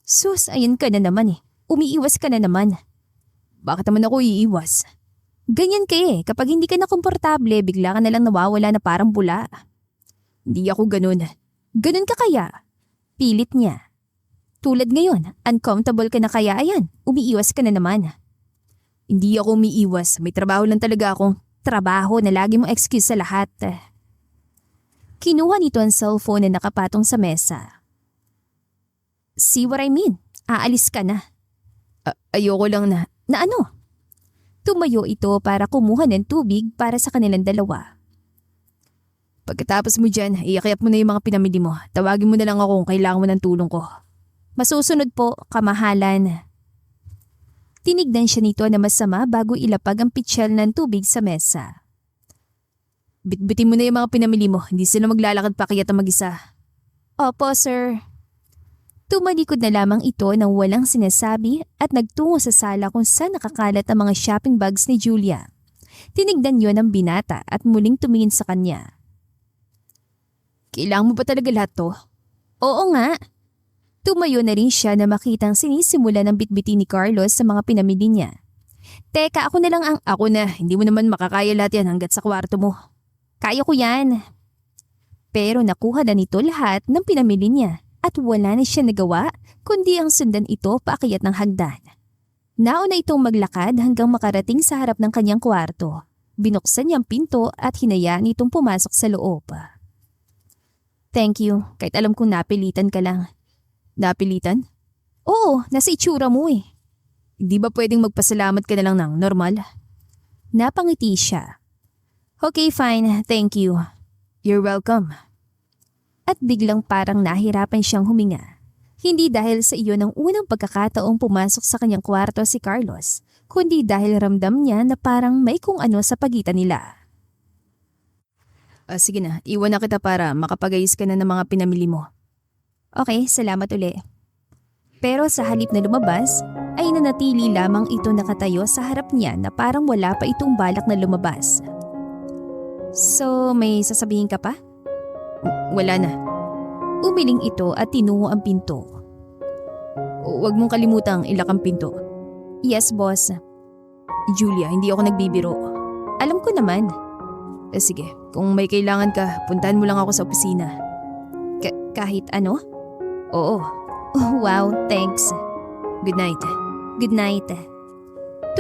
Sus, ayun ka na naman eh. Umiiwas ka na naman. Bakit naman ako iiwas? Ganyan ka eh. Kapag hindi ka na komportable, bigla ka na lang nawawala na parang bula. Hindi ako ganun. Ganun ka kaya? Pilit niya. Tulad ngayon, uncomfortable ka na kaya ayan, umiiwas ka na naman. Hindi ako umiiwas. May trabaho lang talaga akong. Trabaho na lagi mong excuse sa lahat. Kinuha nito ang cellphone na nakapatong sa mesa. See what I mean? Aalis ka na. Ayoko lang na. Na ano? Tumayo ito para kumuha ng tubig para sa kanilang dalawa. Pagkatapos mo dyan, iyakyat mo na yung mga pinamili mo. Tawagin mo na lang ako kung kailangan mo ng tulong ko. Masusunod po, kamahalan. Tinignan siya nito na masama bago ilapag ang pitsyal ng tubig sa mesa. Bitbitin mo na yung mga pinamili mo. Hindi sila maglalakad pa kaya mag-isa. Opo, sir. Tumalikod na lamang ito nang walang sinasabi at nagtungo sa sala kung saan nakakalat ang mga shopping bags ni Julia. Tinignan yon ng binata at muling tumingin sa kanya. Kailangan mo ba talaga lahat to? Oo nga. Tumayo na rin siya na makitang sinisimula ng bitbitin ni Carlos sa mga pinamili niya. Teka, ako na lang ang... Ako na, hindi mo naman makakaya lahat yan hanggat sa kwarto mo. Kaya ko yan. Pero nakuha na nito lahat ng pinamili niya at wala na siya nagawa kundi ang sundan ito paakyat ng hagdan. Nauna itong maglakad hanggang makarating sa harap ng kanyang kwarto. Binuksan niya ang pinto at hinayaan itong pumasok sa loob. Thank you, kahit alam kong napilitan ka lang. Napilitan? Oo, nasa itsura mo eh. Hindi ba pwedeng magpasalamat ka na lang ng normal? Napangiti siya. Okay, fine, thank you. You're welcome. At biglang parang nahirapan siyang huminga. Hindi dahil sa iyon ang unang pagkakataong pumasok sa kanyang kwarto si Carlos, kundi dahil ramdam niya na parang may kung ano sa pagitan nila. Sige na, iwan na kita para makapagayos ka na ng mga pinamili mo. Okay, salamat uli. Pero sa halip na lumabas, ay nanatili lamang ito nakatayo sa harap niya na parang wala pa itong balak na lumabas. So, may sasabihin ka pa? Wala na. Umiling ito at tinungo ang pinto. Huwag mong kalimutang ilak ang pinto. Yes, boss. Julia, hindi ako nagbibiro. Alam ko naman. Sige, kung may kailangan ka, puntahan mo lang ako sa opisina. Kahit ano? Oo. Oh, wow, thanks. Good night. Good night.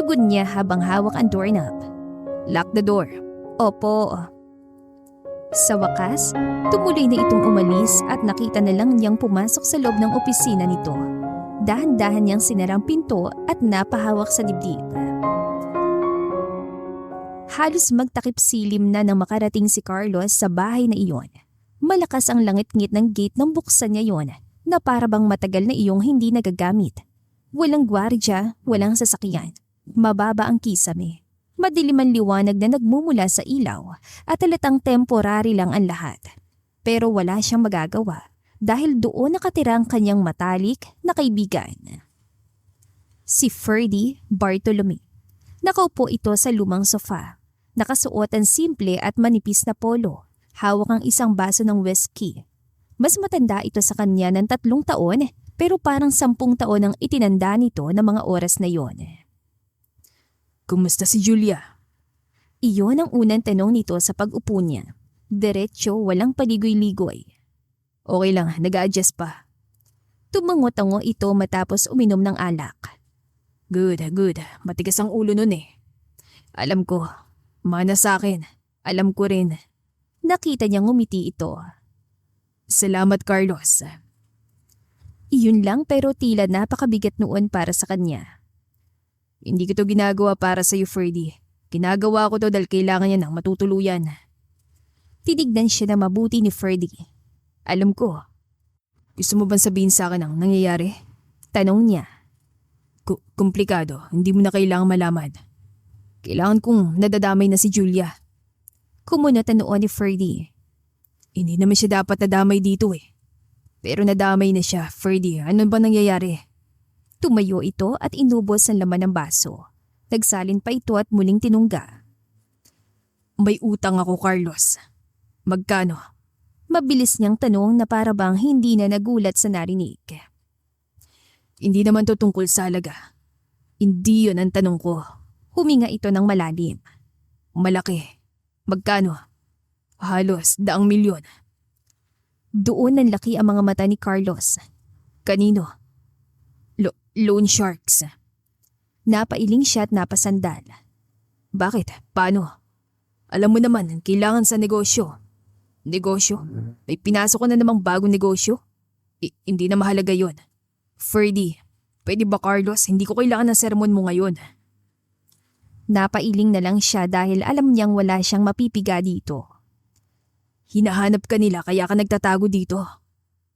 Tugon niya habang hawak ang doorknob. Lock the door. Opo. Sa wakas, tumuloy na itong umalis at nakita na lang niyang pumasok sa loob ng opisina nito. Dahan-dahan niyang sinarang pinto at napahawak sa dibdib. Halos magtakip silim na nang makarating si Carlos sa bahay na iyon. Malakas ang langit-ngit ng gate nang buksan niya yon na para bang matagal na iyong hindi nagagamit. Walang gwardya, walang sasakyan. Mababa ang kisame. Madilim ang liwanag na nagmumula sa ilaw at halatang temporary lang ang lahat. Pero wala siyang magagawa dahil doon nakatira ang kanyang matalik na kaibigan. Si Ferdy Bartolome. Nakaupo ito sa lumang sofa. Nakasuot ang simple at manipis na polo. Hawak ang isang baso ng whiskey. Mas matanda ito sa kanya ng 3 taon pero parang 10 taon ang itinanda nito ng mga oras na yon. Kumusta si Julia? Iyon ang unang tanong nito sa pag-upo niya. Diretso, walang paligoy-ligoy. Okay lang, nag-a-adjust pa. Tumango-tango ito matapos uminom ng alak. Good. Matigas ang ulo nun eh. Alam ko, mana sa akin. Alam ko rin. Nakita niyang ngumiti ito. Salamat, Carlos. Iyon lang pero tila napakabigat noon para sa kanya. Hindi ko to ginagawa para sa iyo, Ferdy. Ginagawa ko to dahil kailangan niya ng matutuluyan. Tinignan siya na mabuti ni Ferdy. Alam ko. Gusto mo bang sabihin sa akin ang nangyayari? Tanong niya. Komplikado, hindi mo na kailangang malaman. Kailangan kong nadadamay na si Julia. Kumunot ang noo ni Ferdy. Hindi naman siya dapat nadamay dito eh. Pero nadamay na siya, Ferdy. Ano ba nangyayari? Tumayo ito at inubos ang laman ng baso. Nagsalin pa ito at muling tinungga. May utang ako, Carlos. Magkano? Mabilis niyang tanong na para bang hindi na nagulat sa narinig. Hindi naman to tungkol sa halaga. Hindi yun ang tanong ko. Huminga ito ng malalim. Malaki. Magkano? Halos 100,000,000. Doon nanlaki ang mga mata ni Carlos. Kanino? Loan sharks. Napailing siya at napasandal. Bakit? Paano? Alam mo naman, kailangan sa negosyo. Negosyo? May pinasok ko na namang bagong negosyo? Hindi na mahalaga yon. Ferdy, pwede ba Carlos? Hindi ko kailangan ng sermon mo ngayon. Napailing na lang siya dahil alam niyang wala siyang mapipiga dito. Hinahanap ka nila kaya ka nagtatago dito.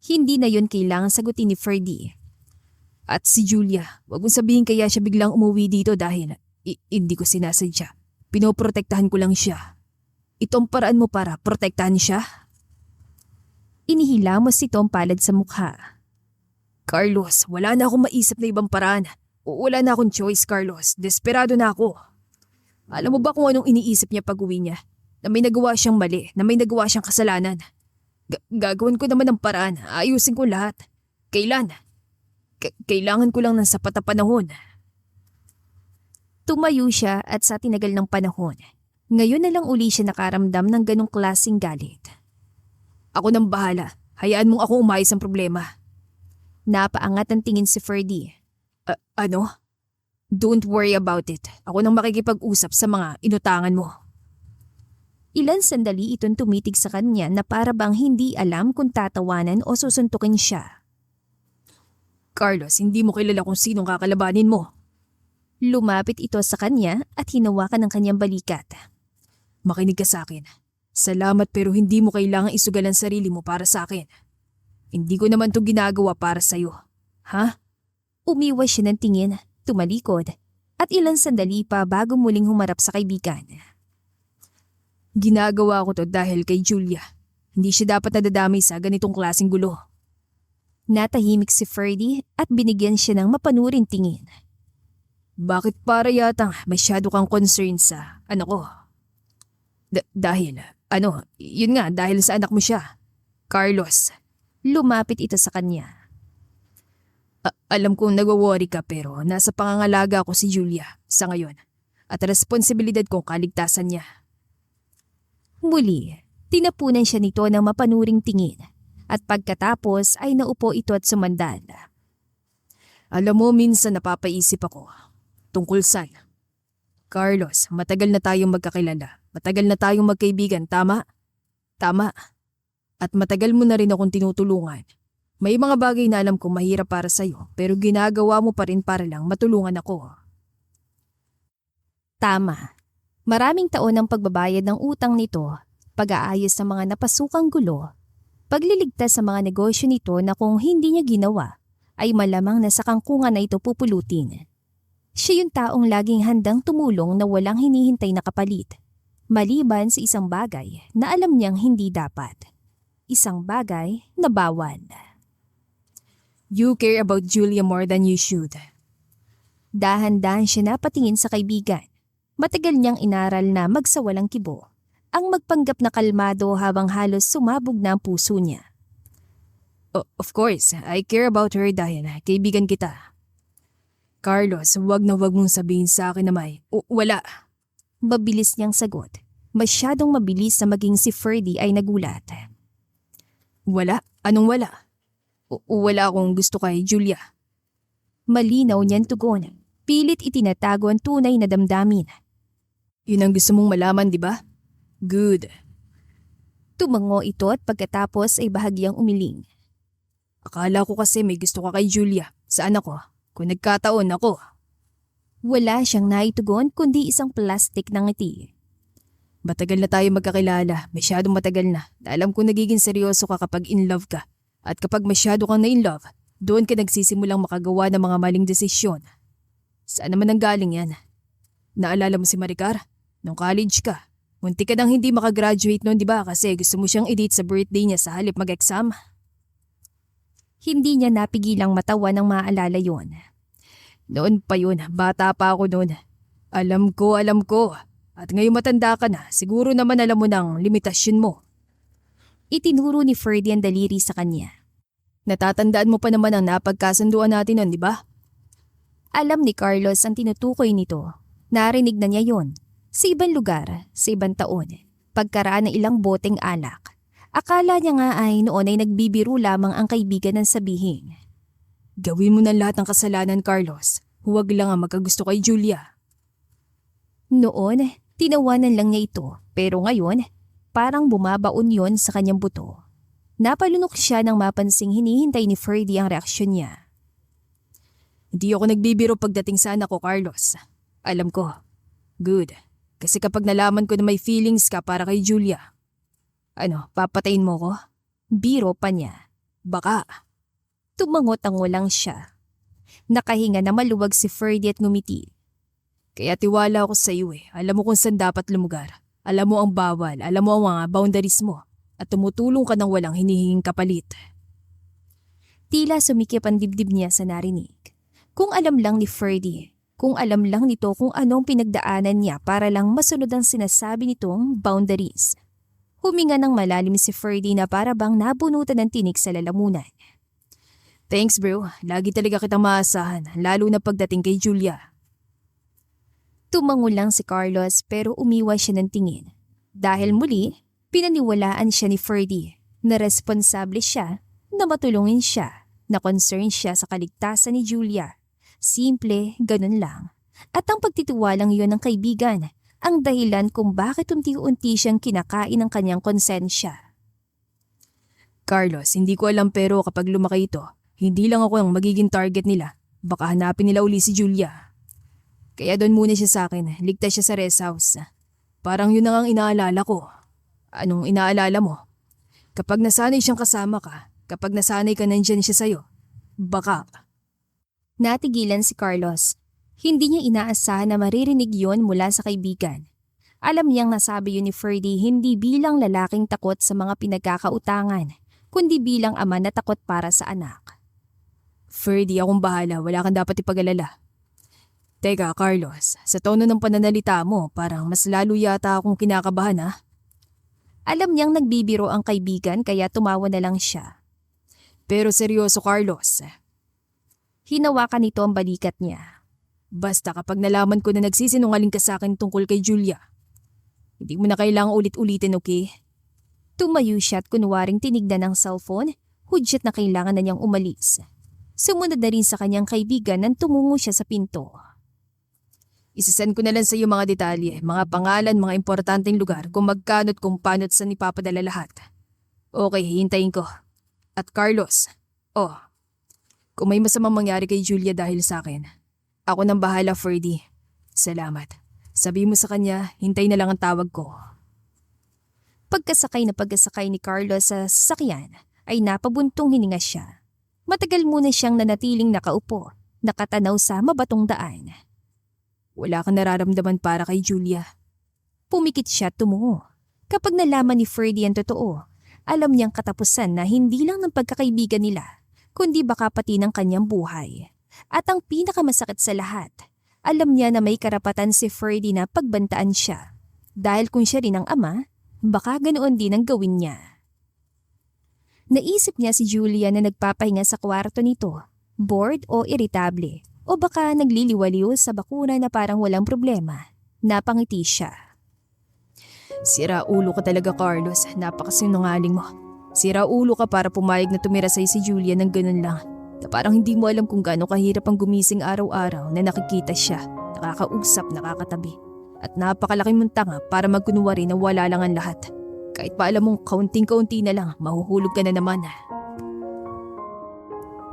Hindi na yon kailangan sagutin ni Ferdy. At si Julia, wag mong sabihin kaya siya biglang umuwi dito dahil hindi ko sinasadya. Pinoprotektahan ko lang siya. Ito ang paraan mo para protektahan siya? Inihilamos si Tom palad sa mukha. Carlos, wala na akong maisip na ibang paraan. Wala na akong choice, Carlos. Desperado na ako. Alam mo ba kung anong iniisip niya pag uwi niya? Na may nagawa siyang mali, na may nagawa siyang kasalanan. Gagawin ko naman ng paraan. Ayusin ko lahat. Kailan? Kailangan ko lang ng sapat na panahon. Tumayo siya at sa tinagal ng panahon. Ngayon na lang uli siya nakaramdam ng ganong klaseng galit. Ako nang bahala. Hayaan mong ako umayos ang problema. Napaangat ang tingin si Ferdy. Ano? Don't worry about it. Ako nang makikipag-usap sa mga inutangan mo. Ilan sandali itong tumitig sa kanya na para bang hindi alam kung tatawanan o susuntukin siya. Carlos, hindi mo kilala kung sinong kakalabanin mo. Lumapit ito sa kanya at hinawakan ng kanyang balikat. Makinig ka sa akin. Salamat pero hindi mo kailangang isugal ang sarili mo para sa akin. Hindi ko naman 'to ginagawa para sa'yo. Ha? Umiwas siya ng tingin, tumalikod, at ilang sandali pa bago muling humarap sa kaibigan. Ginagawa ko to dahil kay Julia. Hindi siya dapat nadadamay sa ganitong klaseng gulo. Natahimik si Ferdy at binigyan siya ng mapanuring tingin. Bakit para yatang masyado kang concerned sa anak ko? Yun nga, dahil sa anak mo siya. Carlos. Lumapit ito sa kanya. Alam kong nagwo-worry ka pero nasa pangangalaga ko si Julia sa ngayon at responsibilidad kong kaligtasan niya. Muli, tinapunan siya nito ng mapanuring tingin at pagkatapos ay naupo ito at sumandal. Alam mo, minsan napapaisip ako tungkol sa Carlos, matagal na tayong magkakilala. Matagal na tayong magkaibigan, tama? Tama. At matagal mo na rin akong tinutulungan. May mga bagay na alam kong mahirap para sa'yo pero ginagawa mo pa rin para lang matulungan ako. Tama. Maraming taon ang pagbabayad ng utang nito, pag-aayos ng mga napasukang gulo, pagliligtas sa mga negosyo nito na kung hindi niya ginawa, ay malamang na sa kangkungan na ito pupulutin. Siya yung taong laging handang tumulong na walang hinihintay na kapalit, maliban sa isang bagay na alam niyang hindi dapat. Isang bagay na bawal. You care about Julia more than you should. Dahan-dahan siya napatingin sa kaibigan. Matagal niyang inaral na magsawalang kibo, ang magpanggap na kalmado habang halos sumabog na ang puso niya. Of course, I care about her dahil kaibigan kita. Carlos, wag na wag mong sabihin sa akin na wala. Mabilis niyang sagot. Masyadong mabilis na maging si Ferdy ay nagulat. Wala? Anong wala? Wala akong gusto kay Julia. Malinaw niyang tugon. Pilit itinatago ang tunay na damdamin. Yun ang gusto mong malaman, di ba? Good. Tumango ito at pagkatapos ay bahagyang umiling. Akala ko kasi may gusto ka kay Julia. Saan ako? Kung nagkataon ako. Wala siyang naitugon kundi isang plastik ng ngiti. Matagal na tayo magkakilala. Masyadong matagal na. Alam ko nagiging seryoso ka kapag in love ka. At kapag masyado kang na in love, doon ka nagsisimulang makagawa ng mga maling desisyon. Saan naman ang galing yan? Naalala mo si Maricar? Nung college ka. Munti ka nang hindi makagraduate noon, di ba? Kasi gusto mo siyang i-date sa birthday niya sa halip mag-exam. Hindi niya napigilang matawa nang maalala yon. Noon pa yun, bata pa ako noon. Alam ko. At ngayon matanda ka na, siguro naman alam mo ng limitasyon mo. Itinuro ni Ferdy ang daliri sa kanya. Natatandaan mo pa naman ang napagkasunduan natin noon, di ba? Alam ni Carlos ang tinutukoy nito. Narinig na niya yon. Sa ibang lugar, sa ibang taon, pagkaraan ng ilang boteng alak. Akala niya nga ay noon ay nagbibiro lamang ang kaibigan ng sabihin. Gawin mo na lahat ng kasalanan, Carlos. Huwag lang ang magkagusto kay Julia. Noon, tinawanan lang niya ito. Pero ngayon, parang bumabaon yon sa kanyang buto. Napalunok siya nang mapansing hinihintay ni Ferdy ang reaksyon niya. Hindi ako nagbibiro pagdating sa anak ko, Carlos. Alam ko. Good. Kasi kapag nalaman ko na may feelings ka para kay Julia, papatayin mo ko? Biro pa niya. Baka. Tumangot-tango lang siya. Nakahinga na maluwag si Ferdy at ngumiti. Kaya tiwala ako sa iyo eh. Alam mo kung saan dapat lumugar. Alam mo ang bawal. Alam mo ang mga boundaries mo. At tumutulong ka ng walang hinihinging kapalit. Tila sumikip ang dibdib niya sa narinig. Kung alam lang ni Ferdy, kung alam lang nito kung anong pinagdaanan niya para lang masunod ang sinasabi nitong boundaries. Huminga ng malalim si Ferdy na para bang nabunutan ng tinik sa lalamunan. Thanks bro, lagi talaga kitang maasahan, lalo na pagdating kay Julia. Tumango lang si Carlos pero umiwas siya ng tingin. Dahil muli, pinaniwalaan siya ni Ferdy na responsable siya, na matulungin siya, na concern siya sa kaligtasan ni Julia. Simple, ganun lang. At ang pagtitiwalang iyon ng kaibigan, ang dahilan kung bakit unti-unti siyang kinakain ng kanyang konsensya. Carlos, hindi ko alam pero kapag lumaki ito, hindi lang ako ang magiging target nila. Baka hanapin nila uli si Julia. Kaya doon muna siya sa akin, ligtas siya sa rest house. Parang yun ang inaalala ko. Anong inaalala mo? Kapag nasanay siyang kasama ka, kapag nasanay ka nandyan siya sa'yo, baka. Natigilan si Carlos. Hindi niya inaasahan na maririnig yon mula sa kaibigan. Alam niyang nasabi yun ni Ferdy hindi bilang lalaking takot sa mga pinagkakautangan, kundi bilang ama na takot para sa anak. Ferdy, akong bahala, wala kang dapat ipag-alala. Teka, Carlos, sa tono ng pananalita mo, parang mas lalo yata akong kinakabahan ha? Alam niyang nagbibiro ang kaibigan kaya tumawa na lang siya. Pero seryoso, Carlos. Hinawakan nito ang balikat niya. Basta kapag nalaman ko na nagsisinungaling ka sa akin tungkol kay Julia, hindi mo na kailangang ulit-ulitin, okay? Tumayo siya at kunwaring tinignan ng cellphone, hudyat na kailangan na niyang umalis. Sumunod na rin sa kanyang kaibigan nang tumungo siya sa pinto. Isasend ko na lang sa iyo mga detalye, mga pangalan, mga importanteng lugar, kung magkano't kung paano't saan ipapadala lahat. Okay, hintayin ko. At Carlos, kung may masamang mangyari kay Julia dahil sa akin, ako nang bahala, Ferdy. Salamat. Sabi mo sa kanya, hintay na lang ang tawag ko. Pagkasakay ni Carlos sa sasakyan, ay napabuntong hininga siya. Matagal muna siyang nanatiling nakaupo, nakatanaw sa mabatong daan. Wala kang nararamdaman para kay Julia. Pumikit siya at tumungo. Kapag nalaman ni Ferdy ang totoo, alam niyang katapusan na hindi lang ng pagkakaibigan nila, kundi baka pati ng kanyang buhay. At ang pinakamasakit sa lahat, alam niya na may karapatan si Ferdy na pagbantaan siya. Dahil kung siya rin ang ama, baka ganoon din ang gawin niya. Naisip niya si Julia na nagpapahinga sa kwarto nito, bored o irritable. O baka nagliliwaliw sa bakuna na parang walang problema. Napangiti siya. Sira ulo ka talaga, Carlos. Napakasinungaling mo. Sira ulo ka para pumayag na tumira sa'yo si Julia ng ganun lang. Na parang hindi mo alam kung gaano kahirap ang gumising araw-araw na nakikita siya, nakakausap, nakakatabi. At napakalaki mong tanga para magkunwari na wala lang ang lahat. Kahit pa alam mong kaunting-kaunti na lang, mahuhulog ka na naman.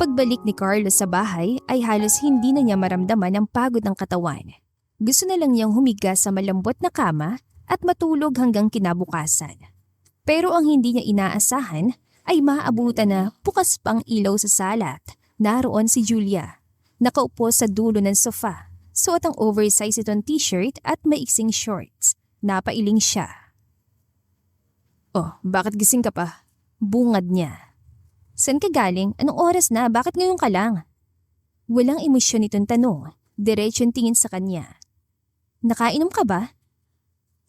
Pagbalik ni Carlos sa bahay ay halos hindi na niya maramdaman ang pagod ng katawan. Gusto na lang niyang humiga sa malambot na kama at matulog hanggang kinabukasan. Pero ang hindi niya inaasahan ay maabutan na bukas pang ilaw sa sala at naroon si Julia. Nakaupo sa dulo ng sofa, suot ang oversized itong t-shirt at maiksing shorts. Napailing siya. Bakit gising ka pa? Bungad niya. Saan ka galing? Anong oras na? Bakit ngayon ka lang? Walang emosyon itong tanong. Diretsong tingin sa kanya. Nakainom ka ba?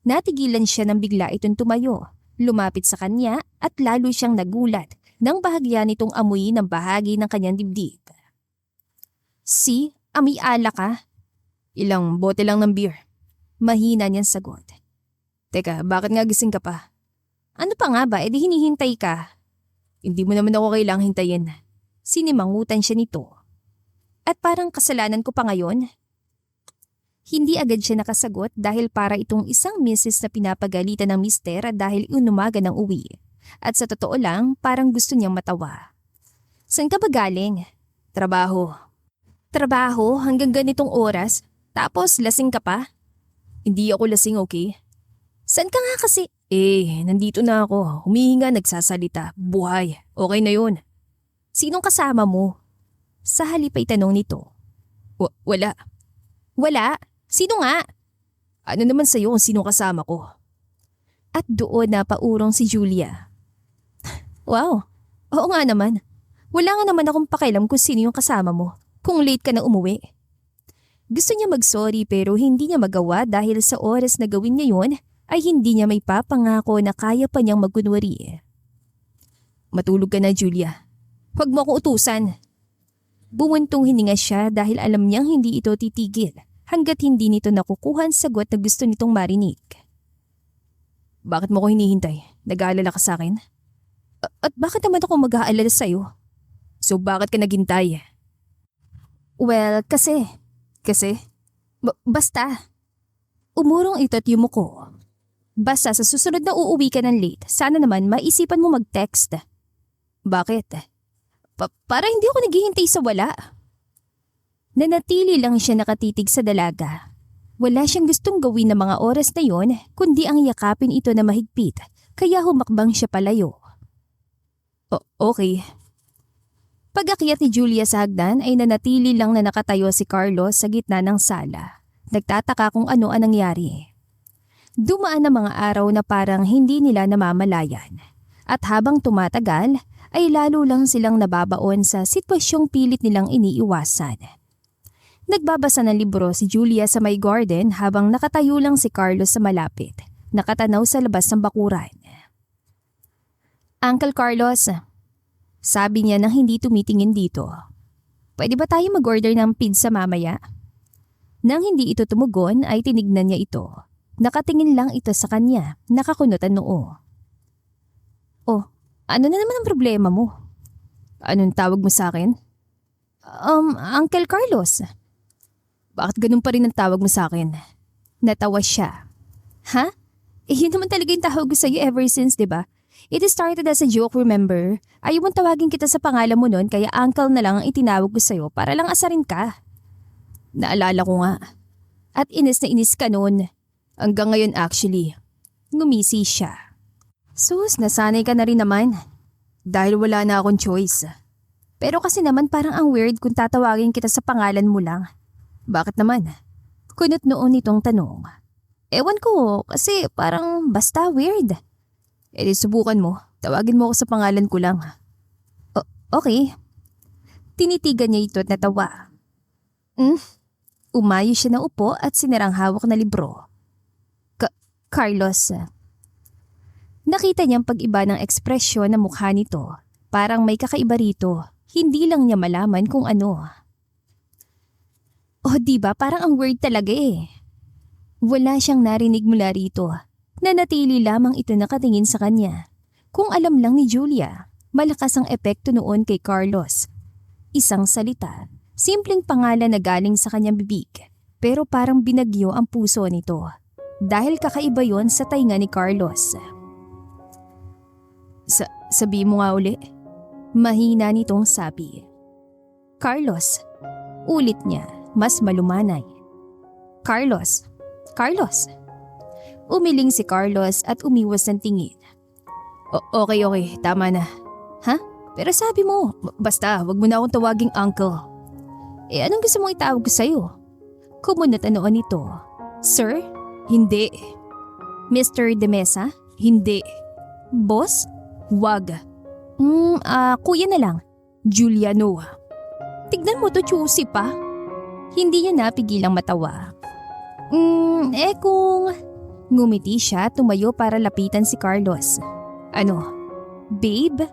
Natigilan siya nang bigla itong tumayo. Lumapit sa kanya at lalo siyang nagulat nang bahagya nitong amoy ng bahagi ng kanyang dibdib. Amoy ala ka? Ilang bote lang ng beer. Mahina niyang sagot. Teka, bakit nga gising ka pa? Ano pa nga ba? Di hinihintay ka. Hindi mo naman ako kailangang hintayin. Sinimangutan siya nito. At parang kasalanan ko pa ngayon? Hindi agad siya nakasagot dahil para itong isang misis na pinapagalitan ng mister dahil inumaga ng uwi. At sa totoo lang, parang gusto niyang matawa. Saan ka ba galing? Trabaho. Trabaho hanggang ganitong oras? Tapos lasing ka pa? Hindi ako lasing, okay? Saan ka nga kasi? Nandito na ako. Humihinga, nagsasalita. Buhay. Okay na yun. Sinong kasama mo? Sa halip ay tanong nito. Wala. Wala? Sino nga? Ano naman sa'yo kung sino kasama ko? At doon na paurong si Julia. Wow, oo nga naman. Wala nga naman akong pakialam kung sino yung kasama mo. Kung late ka na umuwi. Gusto niya mag-sorry pero hindi niya magawa dahil sa oras na gawin niya yun, ay hindi niya may papangako na kaya pa niyang magkunwari. Matulog ka na, Julia. Huwag mo akong utusan. Bumuntong hininga siya dahil alam niyang hindi ito titigil hanggat hindi nito nakukuha ang sagot na gusto nitong marinig. Bakit mo ko hinihintay? Nag-aalala ka sa akin? At bakit naman ako mag-aalala sa'yo? So bakit ka naghintay? Well, kasi... Kasi? Basta. Umurong ito at yumuko. Basta sa susunod na uuwi ka ng late, sana naman maisipan mo mag-text. Bakit? Para hindi ako naghihintay sa wala. Nanatili lang siya nakatitig sa dalaga. Wala siyang gustong gawin ng mga oras na yon, kundi ang yakapin ito na mahigpit, kaya humakbang siya palayo. Okay. Pag-akyat ni Julia sa hagdan ay nanatili lang na nakatayo si Carlos sa gitna ng sala. Nagtataka kung ano ang nangyari. Dumaan ang mga araw na parang hindi nila namamalayan. At habang tumatagal, ay lalo lang silang nababaon sa sitwasyong pilit nilang iniiwasan. Nagbabasa ng libro si Julia sa may garden habang nakatayo lang si Carlos sa malapit, nakatanaw sa labas ng bakuran. Uncle Carlos, sabi niya nang hindi tumitingin dito. Pwede ba tayo mag-order ng pizza mamaya? Nang hindi ito tumugon ay tinignan niya ito. Nakatingin lang ito sa kanya, nakakunot ang noo. Oh, ano na naman ang problema mo? Anong tawag mo sa akin? Uncle Carlos. Bakit ganun pa rin ang tawag mo sa akin? Natawa siya. Ha? Yun naman talaga yung tawag ko sa'yo ever since, diba? It started as a joke, remember? Ayaw mong tawagin kita sa pangalan mo nun kaya uncle na lang ang itinawag ko sa'yo para lang asarin ka. Naalala ko nga. At inis na inis ka nun. Hanggang ngayon actually. Ngumisi siya. Sus, nasanay ka na rin naman. Dahil wala na akong choice. Pero kasi naman parang ang weird kung tatawagin kita sa pangalan mo lang. Bakit naman? Kunot noon itong tanong. Ewan ko, kasi parang basta weird. E di subukan mo, tawagin mo ako sa pangalan ko lang. Okay. Tinitigan niya ito at natawa. Umayo siya na upo at sinarang hawak na libro. Carlos. Nakita niyang pag-iba ng ekspresyon ng mukha nito. Parang may kakaiba rito. Hindi lang niya malaman kung ano. Oh, diba? Parang ang weird talaga eh. Wala siyang narinig mula rito. Nanatili lamang ito nakatingin sa kanya. Kung alam lang ni Julia, malakas ang epekto noon kay Carlos. Isang salita, simpleng pangalan na galing sa kanyang bibig, pero parang binagyo ang puso nito. Dahil kakaiba yon sa tainga ni Carlos. Sabi mo nga uli. Mahina nitong sabi. Carlos. Ulit niya, mas malumanay. Carlos. Umiling si Carlos at umiwas ng tingin. Okay, tama na. Ha? Pero sabi mo, basta wag mo na akong tawaging uncle. Anong gusto mong itawag ko sa'yo? Kumunot ang noon nito. Sir? Hindi. Mr. De Mesa? Hindi. Boss? Wag. Kuya na lang. Juliano. Tignan mo to, choosy pa. Hindi niya napigilang matawa. Kung... Ngumiti siya, tumayo para lapitan si Carlos. Ano? Babe?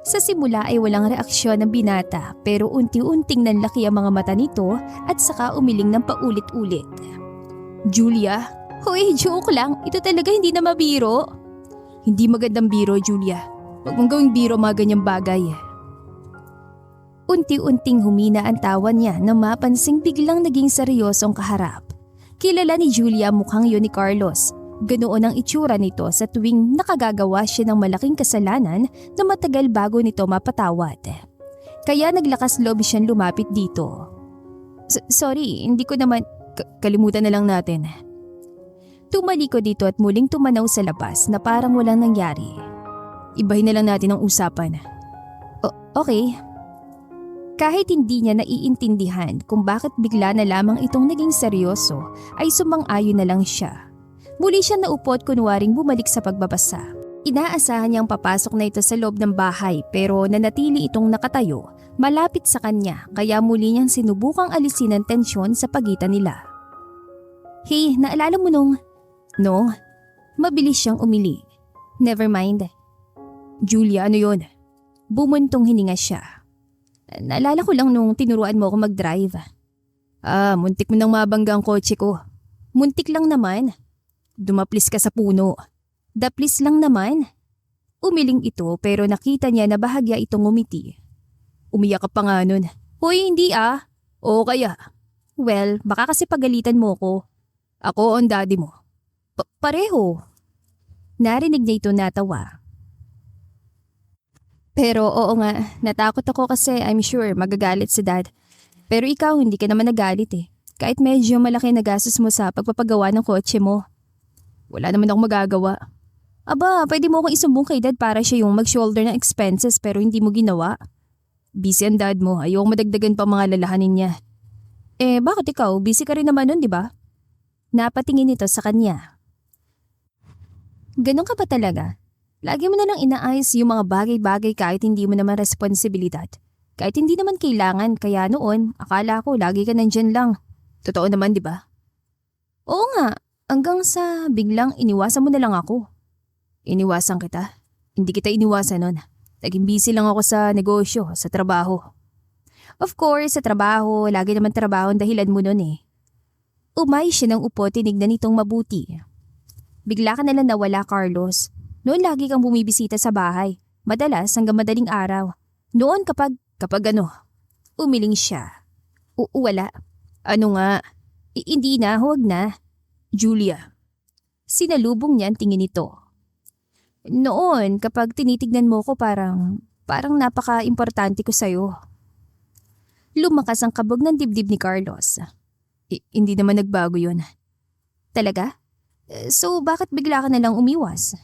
Sa simula ay walang reaksyon ng binata pero unti-unting nanlaki ang mga mata nito at saka umiling ng paulit-ulit. Julia? Hoy, joke lang. Ito talaga hindi na mabiro. Hindi magandang biro, Julia. Huwag mong gawing biro mga ganyang bagay. Unti-unting humina ang tawa niya na mapansing biglang naging seryosong kaharap. Kilala ni Julia mukhang yun ni Carlos. Ganoon ang itsura nito sa tuwing nakagagawa siya ng malaking kasalanan na matagal bago nito mapatawad. Kaya naglakas loob siyang lumapit dito. Sorry, hindi ko naman... Kalimutan na lang natin. Tumaliko dito at muling tumanaw sa labas na parang walang nangyari. Ibahin na lang natin ang usapan. Okay. Kahit hindi niya naiintindihan kung bakit bigla na lamang itong naging seryoso, ay sumang-ayon na lang siya. Muli siya naupo at kunwaring bumalik sa pagbabasa. Inaasahan niyang papasok na ito sa loob ng bahay pero nanatili itong nakatayo, malapit sa kanya kaya muli niyang sinubukang alisin ang tensyon sa pagitan nila. Hey, naalala mo nung... No, mabilis siyang umili. Never mind. Julia, ano yun? Bumuntong hininga siya. Naalala ko lang nung tinuruan mo ako mag-drive. Muntik mo nang mabangga ang kotse ko. Muntik lang naman. Dumaplis ka sa puno. Daplis lang naman. Umiling ito pero nakita niya na bahagya itong umiti. Umiyak ka pa nga nun. Hoy, hindi. Oo kaya. Well, baka kasi pagalitan mo ko. Ako o ang daddy mo? Pareho. Narinig niya ito natawa. Pero oo nga, natakot ako kasi I'm sure magagalit si dad. Pero ikaw hindi ka naman nagalit eh. Kahit medyo malaki na gastos mo sa pagpapagawa ng kotse mo. Wala naman akong magagawa. Aba, pwede mo akong isumbong kay dad para siya yung mag-shoulder ng expenses pero hindi mo ginawa. Busy ang dad mo, ayoko madagdagan pa mga lalahanin niya. Bakit ikaw? Busy ka rin naman nun, di ba? Napatingin ito sa kanya. Ganon ka ba talaga? Lagi mo na lang inaayos yung mga bagay-bagay kahit hindi mo naman responsibilidad. Kahit hindi naman kailangan, kaya noon, akala ko lagi ka nandyan lang. Totoo naman, di ba? Oo nga, hanggang sa biglang iniwasan mo na lang ako. Iniwasan kita? Hindi kita iniwasan nun. Naging busy lang ako sa negosyo, sa trabaho. Of course, sa trabaho, lagi naman trabaho ang dahilan mo nun eh. Umay siya ng upo, tinignan itong mabuti. Bigla ka nalang nawala, Carlos. Noon lagi kang bumibisita sa bahay. Madalas hanggang madaling araw. Noon Kapag ano? umiling siya. Wala. Ano nga? Hindi na, huwag na. Julia. Sinalubong niya ang tingin nito. Noon, kapag tinitignan mo ko parang napaka-importante ko sa'yo. Lumakas ang kabog ng dibdib ni Carlos. Hindi naman nagbago yun. Talaga? So bakit bigla ka na lang umiwas?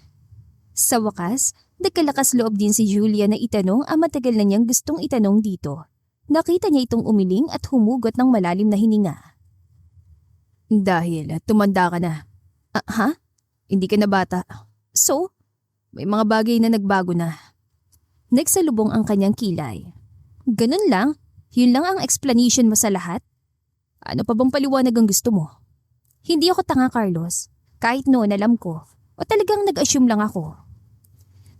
Sa wakas, nagkalakas loob din si Julia na itanong ang matagal na niyang gustong itanong dito. Nakita niya itong umiling at humugot ng malalim na hininga. Dahil tumanda ka na. Ha? Hindi ka na bata. So? May mga bagay na nagbago na. Nagsalubong ang kanyang kilay. Ganun lang? Yun lang ang explanation mo sa lahat? Ano pa bang paliwanag ang gusto mo? Hindi ako tanga, Carlos. Kahit noon alam ko. O talagang nag-assume lang ako.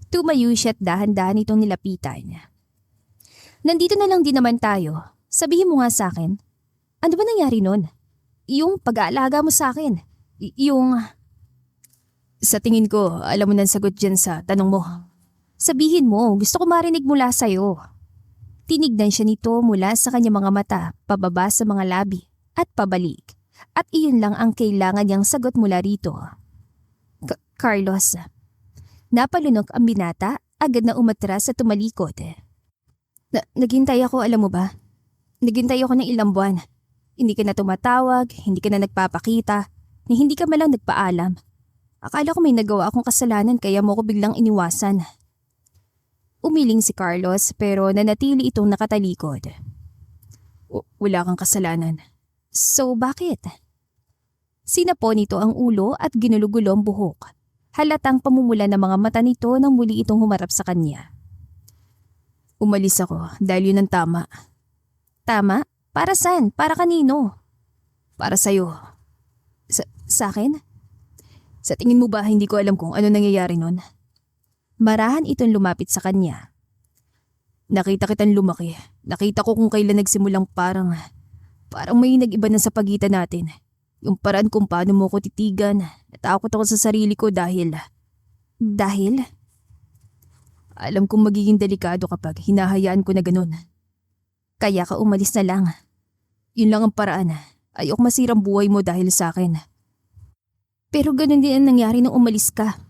Tumayo siya at dahan-dahan itong nilapitan. Nandito na lang din naman tayo. Sabihin mo nga sa akin. Ano ba nangyari nun? Yung pag-aalaga mo sa akin. Sa tingin ko, alam mo na ang sagot dyan sa tanong mo. Sabihin mo, gusto ko marinig mula sa'yo. Tinignan siya nito mula sa kanyang mga mata, pababa sa mga labi, at pabalik. At iyon lang ang kailangan niyang sagot mula rito. Carlos. Napalunok ang binata, agad na umatras at tumalikod. Naghintay ako, alam mo ba? Naghintay ako ng ilang buwan. Hindi ka na tumatawag, hindi ka na nagpapakita, ni hindi ka malang nagpaalam. Akala ko may nagawa akong kasalanan kaya mo ko biglang iniwasan. Umiling si Carlos pero nanatili itong nakatalikod. Wala kang kasalanan. So bakit? Sinapo nito ang ulo at ginulugulo ang buhok. Halatang pamumula ng mga mata nito nang muli itong humarap sa kanya. Umalis ako dahil yun ang tama. Tama? Para saan? Para kanino? Para sa'yo. Sa akin? Sa tingin mo ba hindi ko alam kung ano nangyayari nun? Marahan itong lumapit sa kanya. Nakita kitang lumaki. Nakita ko kung kailan nagsimulang parang may nag-iba na sa pagitan natin. Yung paraan kung paano mo ko titigan. Natakot ako sa sarili ko dahil... Dahil? Alam kong magiging delikado kapag hinahayaan ko na ganun. Kaya ka umalis na lang. Yun lang ang paraan. Ayok masirang buhay mo dahil sa akin. Pero ganun din ang nangyari nung umalis ka.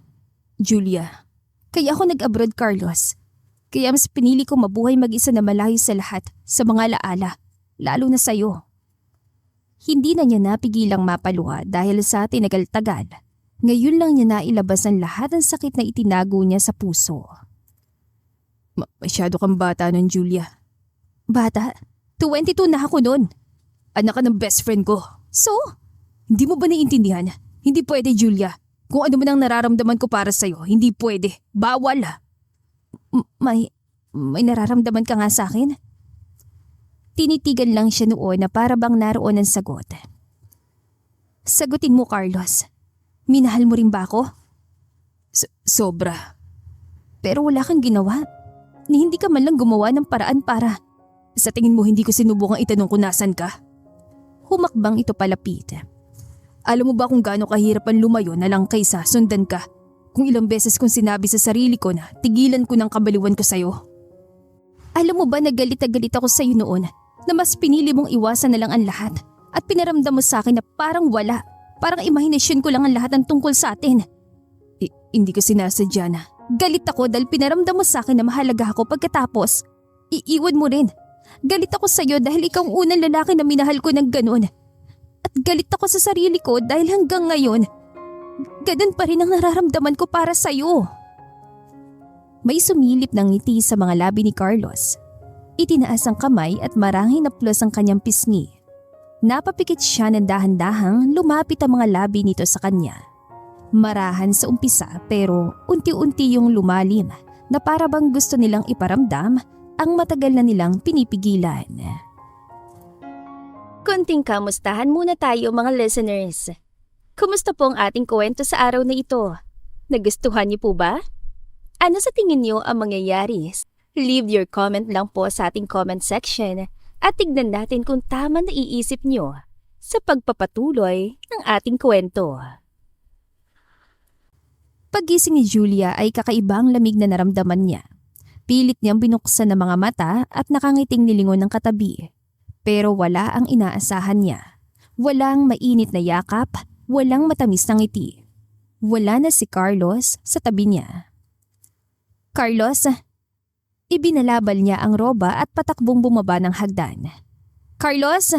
Julia. Kaya ako nag-abroad, Carlos. Kaya mas pinili ko mabuhay mag-isa na malayo sa lahat, sa mga laala, lalo na sa'yo. Hindi na niya napigilang mapaluha dahil sa tinagal-tagal. Ngayon lang niya nailabas ang lahat ng sakit na itinago niya sa puso. Masyado kang bata nun, Julia. Bata? 22 na ako nun. Anak ka ng best friend ko. So? Hindi mo ba naiintindihan? Hindi pwede, Julia. Kung ano man ang nararamdaman ko para sa'yo, hindi pwede. Bawal. May nararamdaman ka nga sa akin? Tinitigan lang siya noon na para bang naroon ang sagot. Sagutin mo, Carlos. Minahal mo rin ba ako? Sobra. Pero wala kang ginawa. Ni hindi ka man lang gumawa ng paraan para... Sa tingin mo hindi ko sinubukang itanong kung nasan ka? Humakbang ito palapit. Alam mo ba kung gaano kahirap ang lumayo na lang kaysa sundan ka? Kung ilang beses kong sinabi sa sarili ko na tigilan ko ng kabaliwan ko sa'yo. Alam mo ba nagalit na galit ako sa'yo noon na mas pinili mong iwasan na lang ang lahat At pinaramdam mo sa akin na parang wala. Parang imahinasyon ko lang ang lahat ng tungkol sa atin. Hindi ko sinasadya na. Galit ako dahil pinaramdam mo sa akin na mahalaga ako pagkatapos. Iiwan mo rin. Galit ako sa'yo dahil ikaw ang unang lalaki na minahal ko ng ganun. At galit ako sa sarili ko dahil hanggang ngayon, ganun pa rin ang nararamdaman ko para sa'yo. May sumilip ng ngiti sa mga labi ni Carlos. Itinaas ang kamay at marahing naplos ang kanyang pisngi. Napapikit siya ng dahan-dahang lumapit ang mga labi nito sa kanya. Marahan sa umpisa pero unti-unti yung lumalim na para bang gusto nilang iparamdam ang matagal na nilang pinipigilan. Kunting kamustahan muna tayo mga listeners. Kumusta po ang ating kwento sa araw na ito? Nagustuhan niyo po ba? Ano sa tingin niyo ang mangyayari? Leave your comment lang po sa ating comment section at tignan natin kung tama na iisip niyo sa pagpapatuloy ng ating kwento. Paggising ni Julia ay kakaibang lamig na naramdaman niya. Pilit niyang binuksan ng mga mata at nakangiting nilingon ng katabi. Pero wala ang inaasahan niya. Walang mainit na yakap, walang matamis na ngiti. Wala na si Carlos sa tabi niya. Carlos, ibinalabal niya ang roba at patakbong bumaba ng hagdan. Carlos!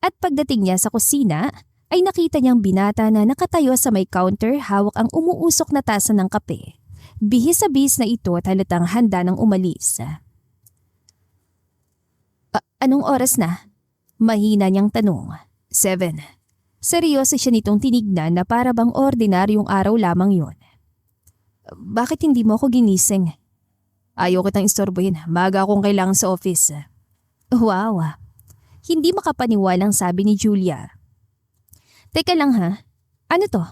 At pagdating niya sa kusina, ay nakita niyang binata na nakatayo sa may counter hawak ang umuusok na tasa ng kape. Bihis-abis na ito at halatang handa ng umalis. Anong oras na? Mahina niyang tanong. 7. Seryoso siya nitong tinignan na para bang ordinaryong araw lamang yon. Bakit hindi mo ako ginising? Ayaw kitang istorbohin. Maaga akong kailangan sa office. Wow. Hindi makapaniwalang sabi ni Julia. Teka lang ha. Ano to?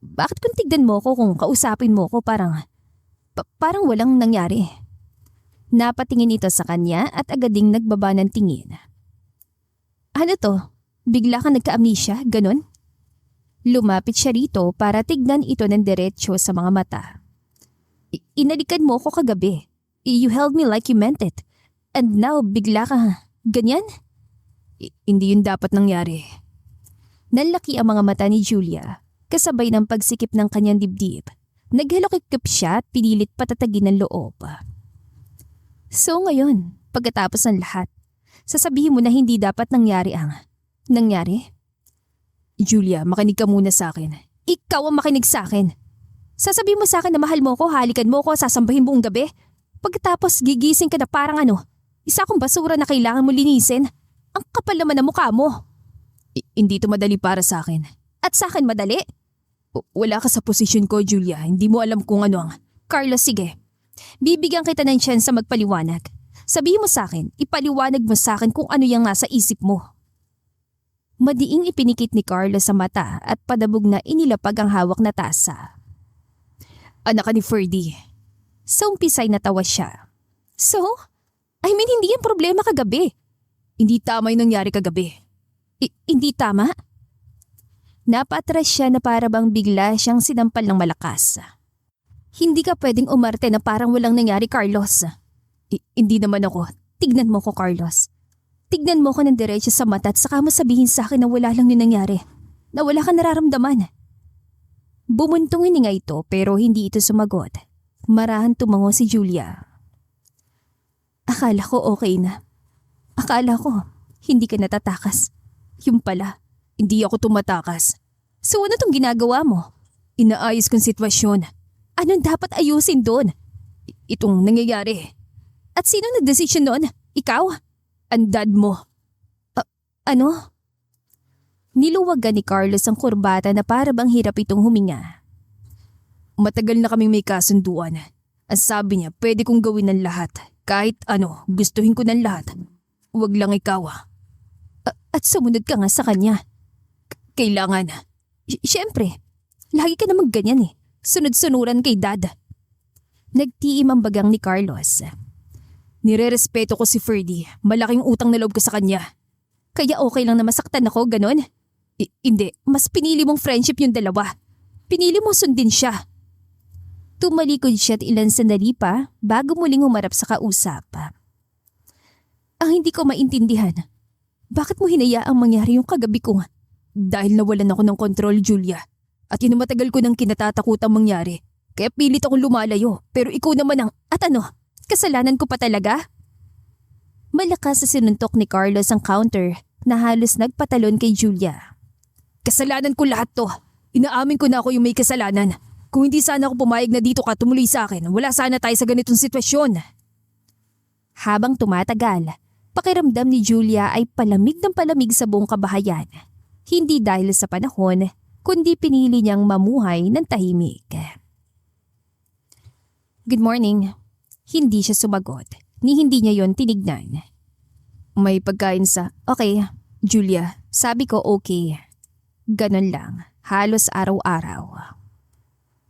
Bakit kung tignan mo ko kung kausapin mo ko parang walang nangyari? Napatingin ito sa kanya at agad ding nagbaba ng tingin. Ano to? Bigla kang nagka-amnesia? Ganon? Lumapit siya rito para tignan ito ng diretsyo sa mga mata. Inalikan mo ko kagabi. You held me like you meant it. And now bigla ka ganyan? Hindi yun dapat nangyari. Nanlaki ang mga mata ni Julia, kasabay ng pagsikip ng kanyang dibdib. Naghalokikip siya at pinilit patatagin ng loob. So ngayon, pagkatapos ng lahat, sasabihin mo na hindi dapat nangyari ang nangyari? Julia, makinig ka muna sa akin. Ikaw ang makinig sa akin. Sasabihin mo sa akin na mahal mo ko, halikan mo ko, sasambahin buong gabi. Pagkatapos gigising ka na parang isa akong basura na kailangan mo linisin. Ang kapal naman ng mukha mo. Hindi ito madali para sa akin. At sa akin madali? Wala ka sa posisyon ko, Julia. Hindi mo alam kung ano ang... Carlos, sige. Bibigyan kita ng chance sa magpaliwanag. Sabihin mo sa akin, ipaliwanag mo sa akin kung ano yung nasa isip mo. Madiing ipinikit ni Carlos sa mata at padabog na inilapag ang hawak na tasa. Anak ka ni Ferdy. Sa umpisay natawa siya. So? I mean, hindi yung problema kagabi. Hindi tama yung nangyari kagabi. Hindi tama? Napatras siya na para bang bigla siyang sinampal ng malakas. Hindi ka pwedeng umarte na parang walang nangyari, Carlos. Hindi naman ako. Tignan mo ko, Carlos. Tignan mo ko ng diretso sa mata at saka mo sabihin sa akin na wala lang yung nangyari. Na wala kang nararamdaman. Bumuntong hininga ito pero hindi ito sumagot. Marahan tumango si Julia. Akala ko okay na. Akala ko hindi ka natatakas. Yung pala, hindi ako tumatakas. So ano tong ginagawa mo? Inaayos kong sitwasyon. Anong dapat ayusin doon? Itong nangyayari. At sino nagdesisyon noon? Ikaw? Ang dad mo. Ano? Niluwagan ni Carlos ang kurbata na para bang hirap itong huminga. Matagal na kaming may kasunduan. Ang sabi niya, pwede kong gawin ng lahat. Kahit ano, gustuhin ko ng lahat. Huwag lang ikaw. At sumunod ka nga sa kanya. Kailangan. Siyempre, lagi ka namang ganyan eh. Sunod-sunuran kay dad. Nagtiim ang bagang ni Carlos. Nirerespeto ko si Ferdy. Malaking utang na loob ko sa kanya. Kaya okay lang na masaktan ako, ganon? Hindi. Mas pinili mong friendship yung dalawa. Pinili mong sundin siya. Tumalikod siya at ilang sandali pa bago muling humarap sa kausap. Ang hindi ko maintindihan. Bakit mo hinayaang mangyari yung kagabi ko? Dahil nawalan ako ng kontrol, Julia. At yun ang matagal ko nang kinatatakutang mangyari. Kaya pilit akong lumalayo. Pero ikaw naman ang, at ano, kasalanan ko pa talaga? Malakas sa sinuntok ni Carlos ang counter na halos nagpatalon kay Julia. Kasalanan ko lahat to. Inaamin ko na ako yung may kasalanan. Kung hindi sana ako pumayag na dito ka tumuloy sa akin, wala sana tayo sa ganitong sitwasyon. Habang tumatagal, pakiramdam ni Julia ay palamig ng palamig sa buong kabahayan. Hindi dahil sa panahon, kundi pinili niyang mamuhay ng tahimik. Good morning. Hindi siya sumagot, ni hindi niya yon tinignan. May pagkain sa... Okay, Julia, sabi ko okay. Ganon lang, halos araw-araw.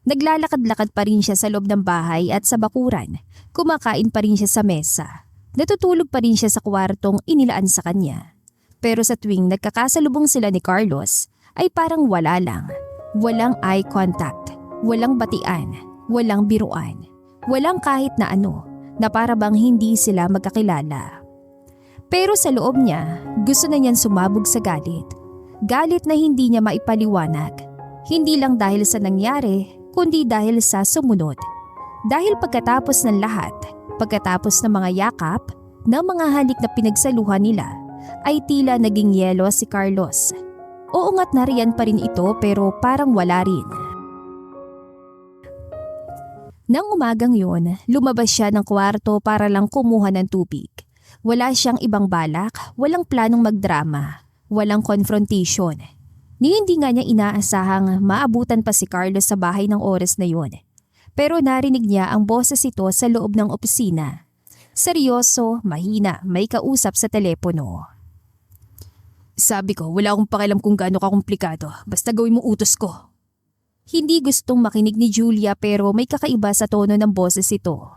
Naglalakad-lakad pa rin siya sa loob ng bahay at sa bakuran. Kumakain pa rin siya sa mesa. Natutulog pa rin siya sa kwartong inilaan sa kanya. Pero sa tuwing nagkakasalubong sila ni Carlos, ay parang wala lang. Walang eye contact, walang batian, walang biruan, walang kahit na ano, na para bang hindi sila magkakilala. Pero sa loob niya, gusto na niyang sumabog sa galit. Galit na hindi niya maipaliwanag. Hindi lang dahil sa nangyari, kundi dahil sa sumunod. Dahil pagkatapos ng lahat, pagkatapos ng mga yakap, ng mga halik na pinagsaluhan nila, ay tila naging yelo si Carlos. Oo nga't nariyan pa rin ito pero parang wala rin. Nang umagang yun, lumabas siya ng kwarto para lang kumuha ng tubig. Wala siyang ibang balak, walang planong magdrama, walang confrontation. Ni hindi nga niya inaasahang maabutan pa si Carlos sa bahay ng oras na yun. Pero narinig niya ang boses ito sa loob ng opisina. Seryoso, mahina, may kausap sa telepono. Sabi ko, wala akong pakialam kung gaano kakomplikado. Basta gawin mo utos ko. Hindi gustong makinig ni Julia pero may kakaiba sa tono ng boses ito.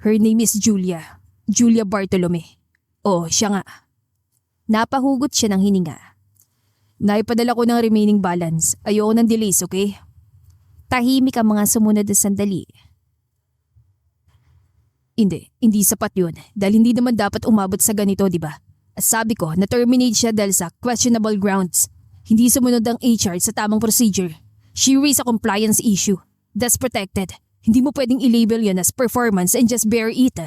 Her name is Julia. Julia Bartolome. Oh, siya nga. Napahugot siya ng hininga. Naipadala ko ng remaining balance. Ayoko ng delays, okay? Tahimik ang mga sumunod na sandali. Hindi sapat yun. Dahil hindi naman dapat umabot sa ganito, di ba? Sabi ko, na-terminate siya dahil sa questionable grounds. Hindi sumunod ang HR sa tamang procedure. She raised a compliance issue. That's protected. Hindi mo pwedeng i-label yun as performance and just bear it.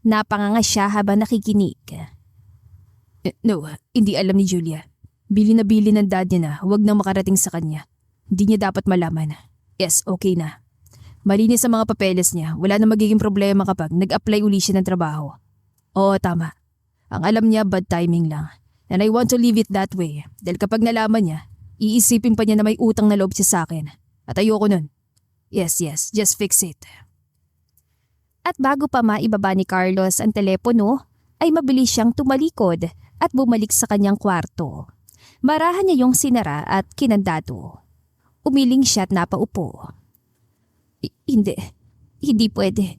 Napanganga siya habang nakikinig. No, hindi alam ni Julia. Bili na bili ng dad niya na huwag nang makarating sa kanya. Hindi niya dapat malaman. Yes, okay na. Malinis sa mga papeles niya. Wala na magiging problema kapag nag-apply uli siya ng trabaho. Oo, tama. Ang alam niya, bad timing lang. And I want to leave it that way. Dahil kapag nalaman niya, iisipin pa niya na may utang na loob siya sa akin. At ayoko nun. Yes, just fix it. At bago pa maibaba ni Carlos ang telepono, ay mabilis siyang tumalikod at bumalik sa kanyang kwarto. Marahan niya yung sinara at kinandado. Umiling siya at napaupo. Hindi pwede.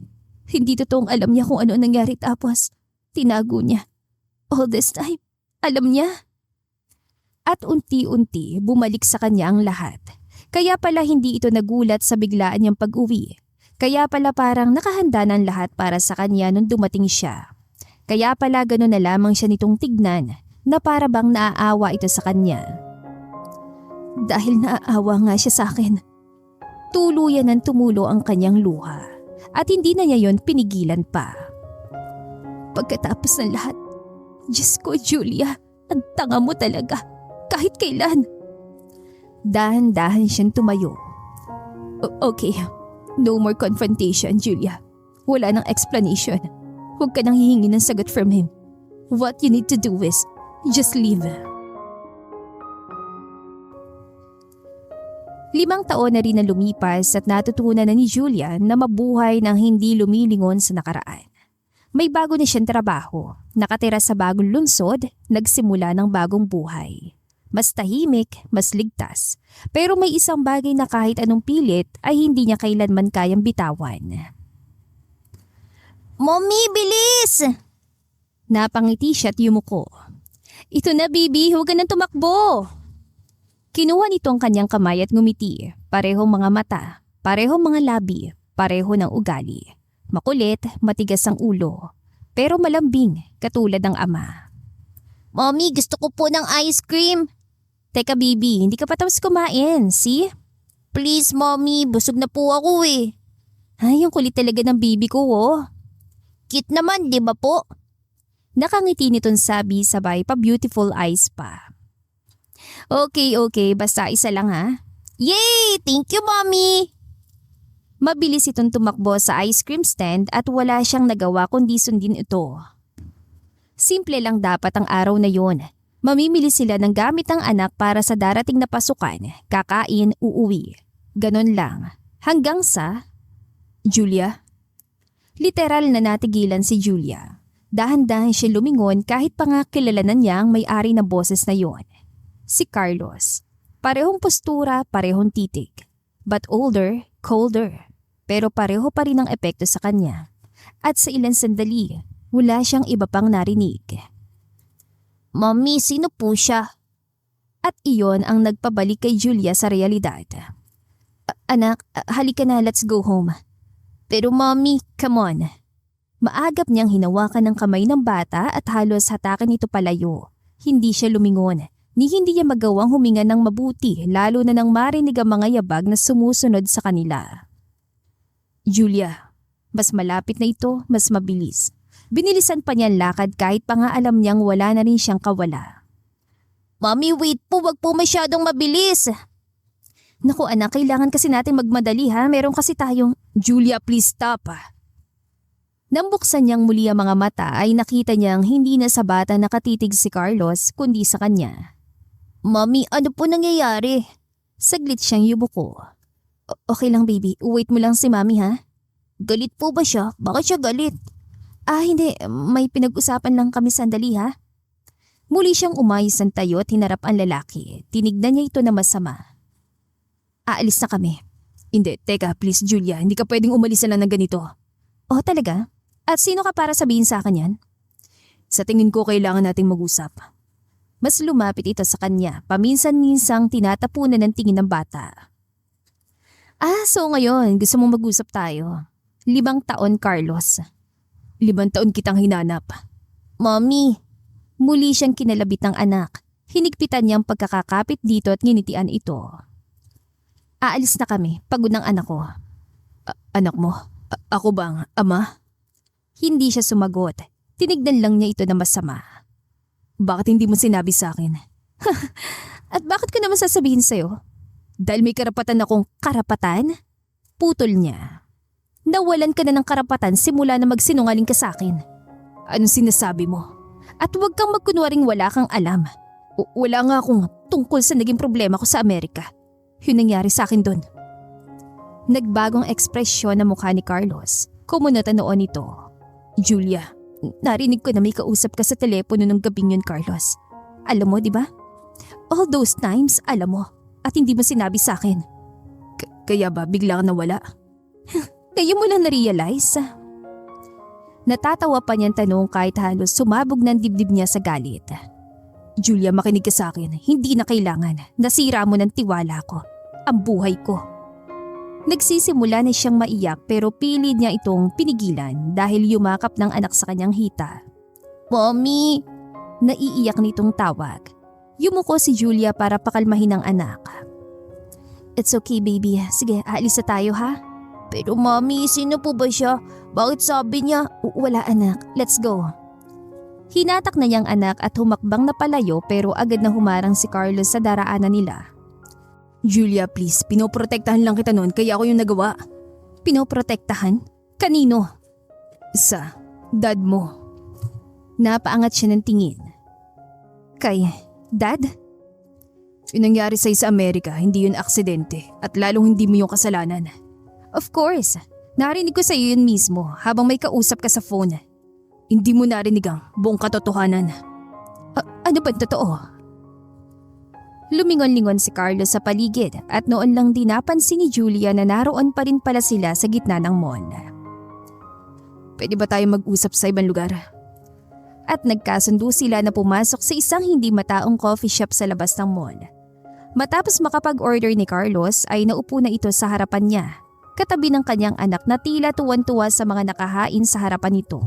Hindi totoong alam niya kung ano nangyari tapos tinago niya. All this time, alam niya. At unti-unti bumalik sa kanya ang lahat. Kaya pala hindi ito nagulat sa biglaan niyang pag-uwi. Kaya pala parang nakahanda ng lahat para sa kanya nung dumating siya. Kaya pala gano'n na lamang siya nitong tignan na para bang naaawa ito sa kanya. Dahil naaawa nga siya sa akin. Tuluyan ng tumulo ang kanyang luha at hindi na niya yon pinigilan pa. Pagkatapos ng lahat, Diyos ko Julia, ang tanga mo talaga, kahit kailan. Dahan-dahan siyang tumayo. Okay, no more confrontation, Julia. Wala nang explanation. Huwag ka nang hihingi ng sagot from him. What you need to do is just leave. 5 taon na rin na lumipas at natutunan na ni Julia na mabuhay ng hindi lumilingon sa nakaraan. May bago na siyang trabaho, nakatira sa bagong lungsod, nagsimula ng bagong buhay. Mas tahimik, mas ligtas, pero may isang bagay na kahit anong pilit ay hindi niya kailanman kayang bitawan. Mommy, bilis! Napangiti siya at yumuko. Ito na, baby, huwag ka nang tumakbo! Kinuha nito ang kanyang kamay at ngumiti. Parehong mga mata, parehong mga labi, pareho ng ugali. Makulit, matigas ang ulo, pero malambing katulad ng ama. Mommy, gusto ko po ng ice cream. Teka baby, hindi ka pa tapos kumain, see? Please mommy, busog na po ako eh. Ay, yung kulit talaga ng baby ko oh. Cute naman, di ba po? Nakangiti nitong sabi sabay pa beautiful eyes pa. Okay, basta isa lang ha. Yay! Thank you mommy! Mabilis itong tumakbo sa ice cream stand at wala siyang nagawa kundi sundin ito. Simple lang dapat ang araw na yon. Mamimili sila ng gamit ng anak para sa darating na pasukan, kakain, uuwi. Ganon lang. Hanggang sa… Julia? Literal na natigilan si Julia. Dahan-dahan siya lumingon kahit pa nga kilala na niya ang may-ari ng boses na yon. Si Carlos. Parehong postura, parehong titig. But older, colder. Pero pareho pa rin ang epekto sa kanya. At sa ilang sandali, wala siyang iba pang narinig. Mommy, sino po siya? At iyon ang nagpabalik kay Julia sa realidad. Anak, halika na, let's go home. Pero mommy, come on. Maagap niyang hinawakan ng kamay ng bata at halos hatakan ito palayo. Hindi siya lumingon, ni hindi niya magawang huminga ng mabuti lalo na nang marinig ang mga yabag na sumusunod sa kanila. Julia, mas malapit na ito, mas mabilis. Binilisan pa niya ang lakad kahit pa nga alam niyang wala na rin siyang kawala. Mommy, wait po, wag po masyadong mabilis. Naku anak, kailangan kasi natin magmadali ha, meron kasi tayong… Julia, please stop. Nang buksan niyang muli ang mga mata ay nakita niyang hindi na sa bata nakatitig si Carlos kundi sa kanya. Mommy, ano po nangyayari? Saglit siyang yumuko. Okay lang baby, wait mo lang si mommy ha. Galit po ba siya? Bakit siya galit? Hindi. May pinag-usapan lang kami sandali ha. Muli siyang umayos ng tayo at hinarap ang lalaki. Tinignan niya ito na masama. Aalis na kami. Hindi, teka please Julia, hindi ka pwedeng umalis na lang ng ganito. Oh talaga? At sino ka para sabihin sa akin yan? Sa tingin ko kailangan nating mag-usap. Mas lumapit ito sa kanya, paminsan-minsang tinatapunan ng tingin ng bata. So ngayon, gusto mong mag-usap tayo. 5 taon, Carlos. 5 taon kitang hinanap. Mommy, muli siyang kinalabit ng anak. Hinigpitan niyang pagkakakapit dito at nginitian ito. Aalis na kami, pagod ng anak ko. Anak mo? Ako bang ama? Hindi siya sumagot. Tinignan lang niya ito na masama. Bakit hindi mo sinabi sa akin? At bakit ko naman sasabihin sa'yo? Dahil may karapatan akong karapatan? Putol niya. Nawalan ka na ng karapatan simula na magsinungaling ka sa akin. Anong sinasabi mo? At huwag kang magkunwaring wala kang alam. Wala nga akong tungkol sa naging problema ko sa Amerika. Yun nangyari sa akin doon. Nagbagong ekspresyon na mukha ni Carlos. Kumunot ang noon nito. Julia, narinig ko na may kausap ka sa telepono nung gabing yun, Carlos. Alam mo, di ba? All those times, alam mo. At hindi mo sinabi sa akin. Kaya ba bigla ka nawala? Kayo mo lang na-realize. Natatawa pa niyang tanong kahit halos sumabog ng dibdib niya sa galit. Julia, makinig ka sa akin. Hindi na kailangan. Nasira mo ng tiwala ko. Ang buhay ko. Nagsisimula na siyang maiyak pero pilit niya itong pinigilan dahil yumakap ng anak sa kanyang hita. Mommy! Naiiyak nitong tawag. Yumuko si Julia para pakalmahin ang anak. It's okay baby. Sige, aalis na tayo ha. Pero mommy, sino po ba siya? Bakit sabi niya? Wala anak, let's go. Hinatak na niyang anak at humakbang na palayo pero agad na humarang si Carlos sa daraanan nila. Julia please, pinoprotektahan lang kita noon kaya ako yung nagawa. Pinoprotektahan? Kanino? Sa dad mo. Napaangat siya ng tingin. Kay dad? Yung nangyari sa'yo sa Amerika, hindi yun aksidente at lalong hindi mo yung kasalanan. Of course, narinig ko sa iyo yun mismo habang may kausap ka sa phone. Hindi mo narinig ang buong katotohanan. Ano ba totoo? Lumingon-lingon si Carlos sa paligid at noon lang din napansin ni Julia na naroon pa rin pala sila sa gitna ng mall. Pwede ba tayo mag-usap sa ibang lugar? At nagkasundo sila na pumasok sa isang hindi mataong coffee shop sa labas ng mall. Matapos makapag-order ni Carlos ay naupo na ito sa harapan niya. Katabi ng kanyang anak na tila tuwan-tuwa sa mga nakahain sa harapan nito.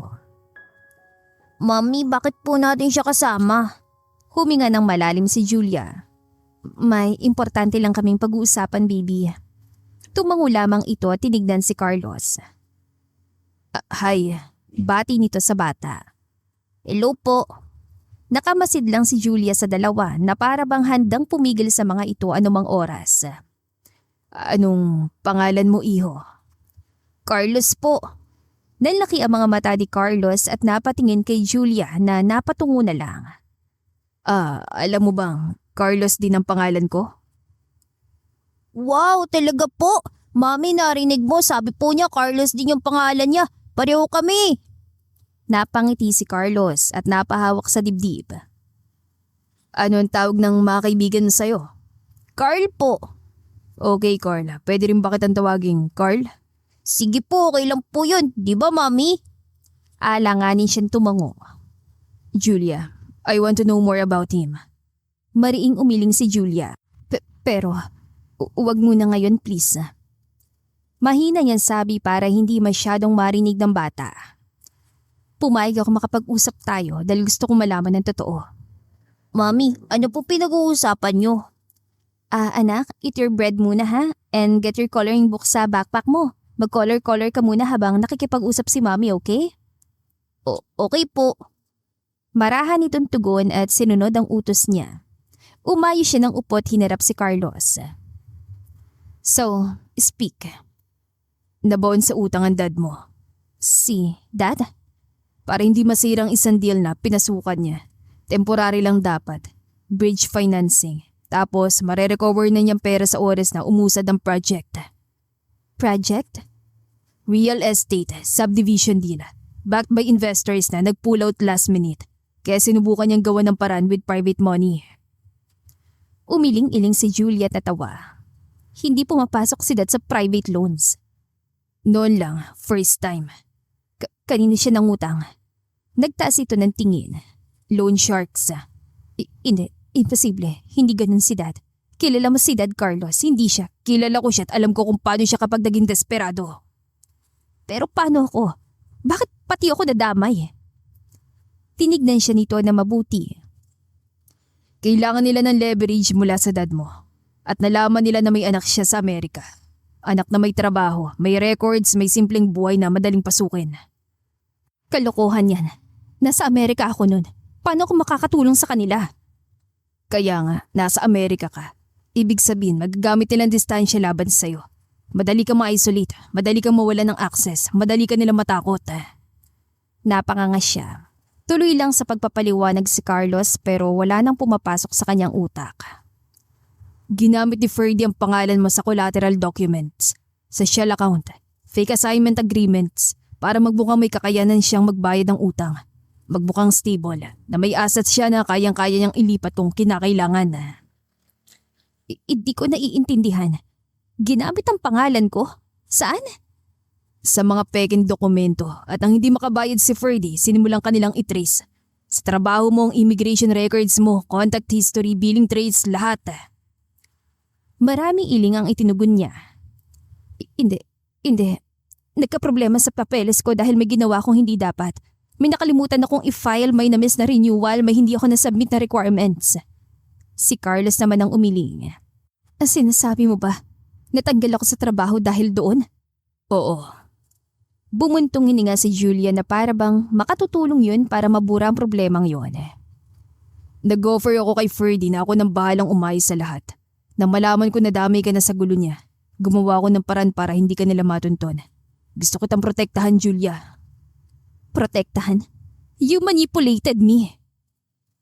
Mommy, bakit po natin siya kasama? Huminga ng malalim si Julia. May importante lang kaming pag-uusapan, baby. Tumango lamang ito at tinignan si Carlos. Hi, bati nito sa bata. Hello po. Nakamasid lang si Julia sa dalawa na para bang handang pumigil sa mga ito anumang oras. Anong pangalan mo, iho? Carlos po. Nalaki ang mga mata ni Carlos at napatingin kay Julia na napatungo na lang. Alam mo bang Carlos din ang pangalan ko? Wow, talaga po. Mami, narinig mo, sabi po niya Carlos din yung pangalan niya. Pareho kami. Napangiti si Carlos at napahawak sa dibdib. Ano ang tawag ng mga kaibigan sa'yo? Carl po. Okay, Carl. Pwede rin ba kitang tawaging Carl? Sige po, okay lang po yun. Di ba, Mami? Alanganin siyang tumango. Julia, I want to know more about him. Mariing umiling si Julia. Pero, huwag muna ngayon, please. Mahina niyang sabi para hindi masyadong marinig ng bata. Pumayag ako makapag-usap tayo dahil gusto kong malaman ng totoo. Mami, ano po pinag-uusapan niyo? Anak, eat your bread muna ha and get your coloring book sa backpack mo. Mag-color-color ka muna habang nakikipag-usap si Mami, okay? Okay po. Marahan itong tugon at sinunod ang utos niya. Umayo siya ng upot hinarap si Carlos. So, speak. Nabaon sa utang ang dad mo. Si dad? Para hindi masirang isang deal na pinasukan niya. Temporary lang dapat. Bridge financing. Tapos marerecover na niyang pera sa oras na umusad ang project. Project? Real estate, subdivision deal. Backed by investors na nag-pull out last minute. Kaya sinubukan niyang gawa ng paraan with private money. Umiling-iling si Julia at natawa. Hindi pumapasok si dad sa private loans. Noon lang, first time. Kanino siya nangutang? Nagtaas ito ng tingin. Loan sharks. Hindi, imposible. Hindi ganun si dad. Kilala mo si Dad Carlos, hindi siya. Kilala ko siya at alam ko kung paano siya kapag naging desperado. Pero paano ako? Bakit pati ako nadamay? Tinignan siya nito na mabuti. Kailangan nila ng leverage mula sa dad mo. At nalaman nila na may anak siya sa Amerika. Anak na may trabaho, may records, may simpleng buhay na madaling pasukin. Kalokohan yan. Nasa Amerika ako nun. Paano ako makakatulong sa kanila? Kaya nga, nasa Amerika ka. Ibig sabihin, magagamit nilang distansya laban sa'yo. Madali kang ma-isolate, madali kang mawala ng access, madali ka nilang matakot. Napanganga siya. Tuloy lang sa pagpapaliwanag si Carlos pero wala nang pumapasok sa kanyang utak. Ginamit ni Ferdy ang pangalan mo sa collateral documents, sa shell account, fake assignment agreements, para magbukang may kakayanan siyang magbayad ng utang. Magbukang stable, na may assets siya na kayang-kaya niyang ilipat kung kinakailangan. Hindi ko naiintindihan. Ginamit ang pangalan ko? Saan? Sa mga peking dokumento at ang hindi makabayad si Ferdy, sinimulang kanilang itrace. Sa trabaho mo, ang immigration records mo, contact history, billing trace, lahat. Maraming iling ang itinugon niya. Hindi. Nagkaproblema sa papeles ko dahil may ginawa kong hindi dapat. May nakalimutan akong i-file, may na-miss na renewal, may hindi ako na-submit na requirements. Si Carlos naman ang umiling. Ang sinasabi mo ba? Natanggal ako sa trabaho dahil doon? Oo. Bumuntong hininga si Julia na para bang makatutulong yun para mabura ang problemang yun. Nag-offer ako kay Ferdy na ako nang bahalang umayos sa lahat. Nang malaman ko na damay ka na sa gulo niya, gumawa ako ng paraan para hindi ka nila matunton. Gusto ko tang protektahan, Julia. Protektahan? You manipulated me.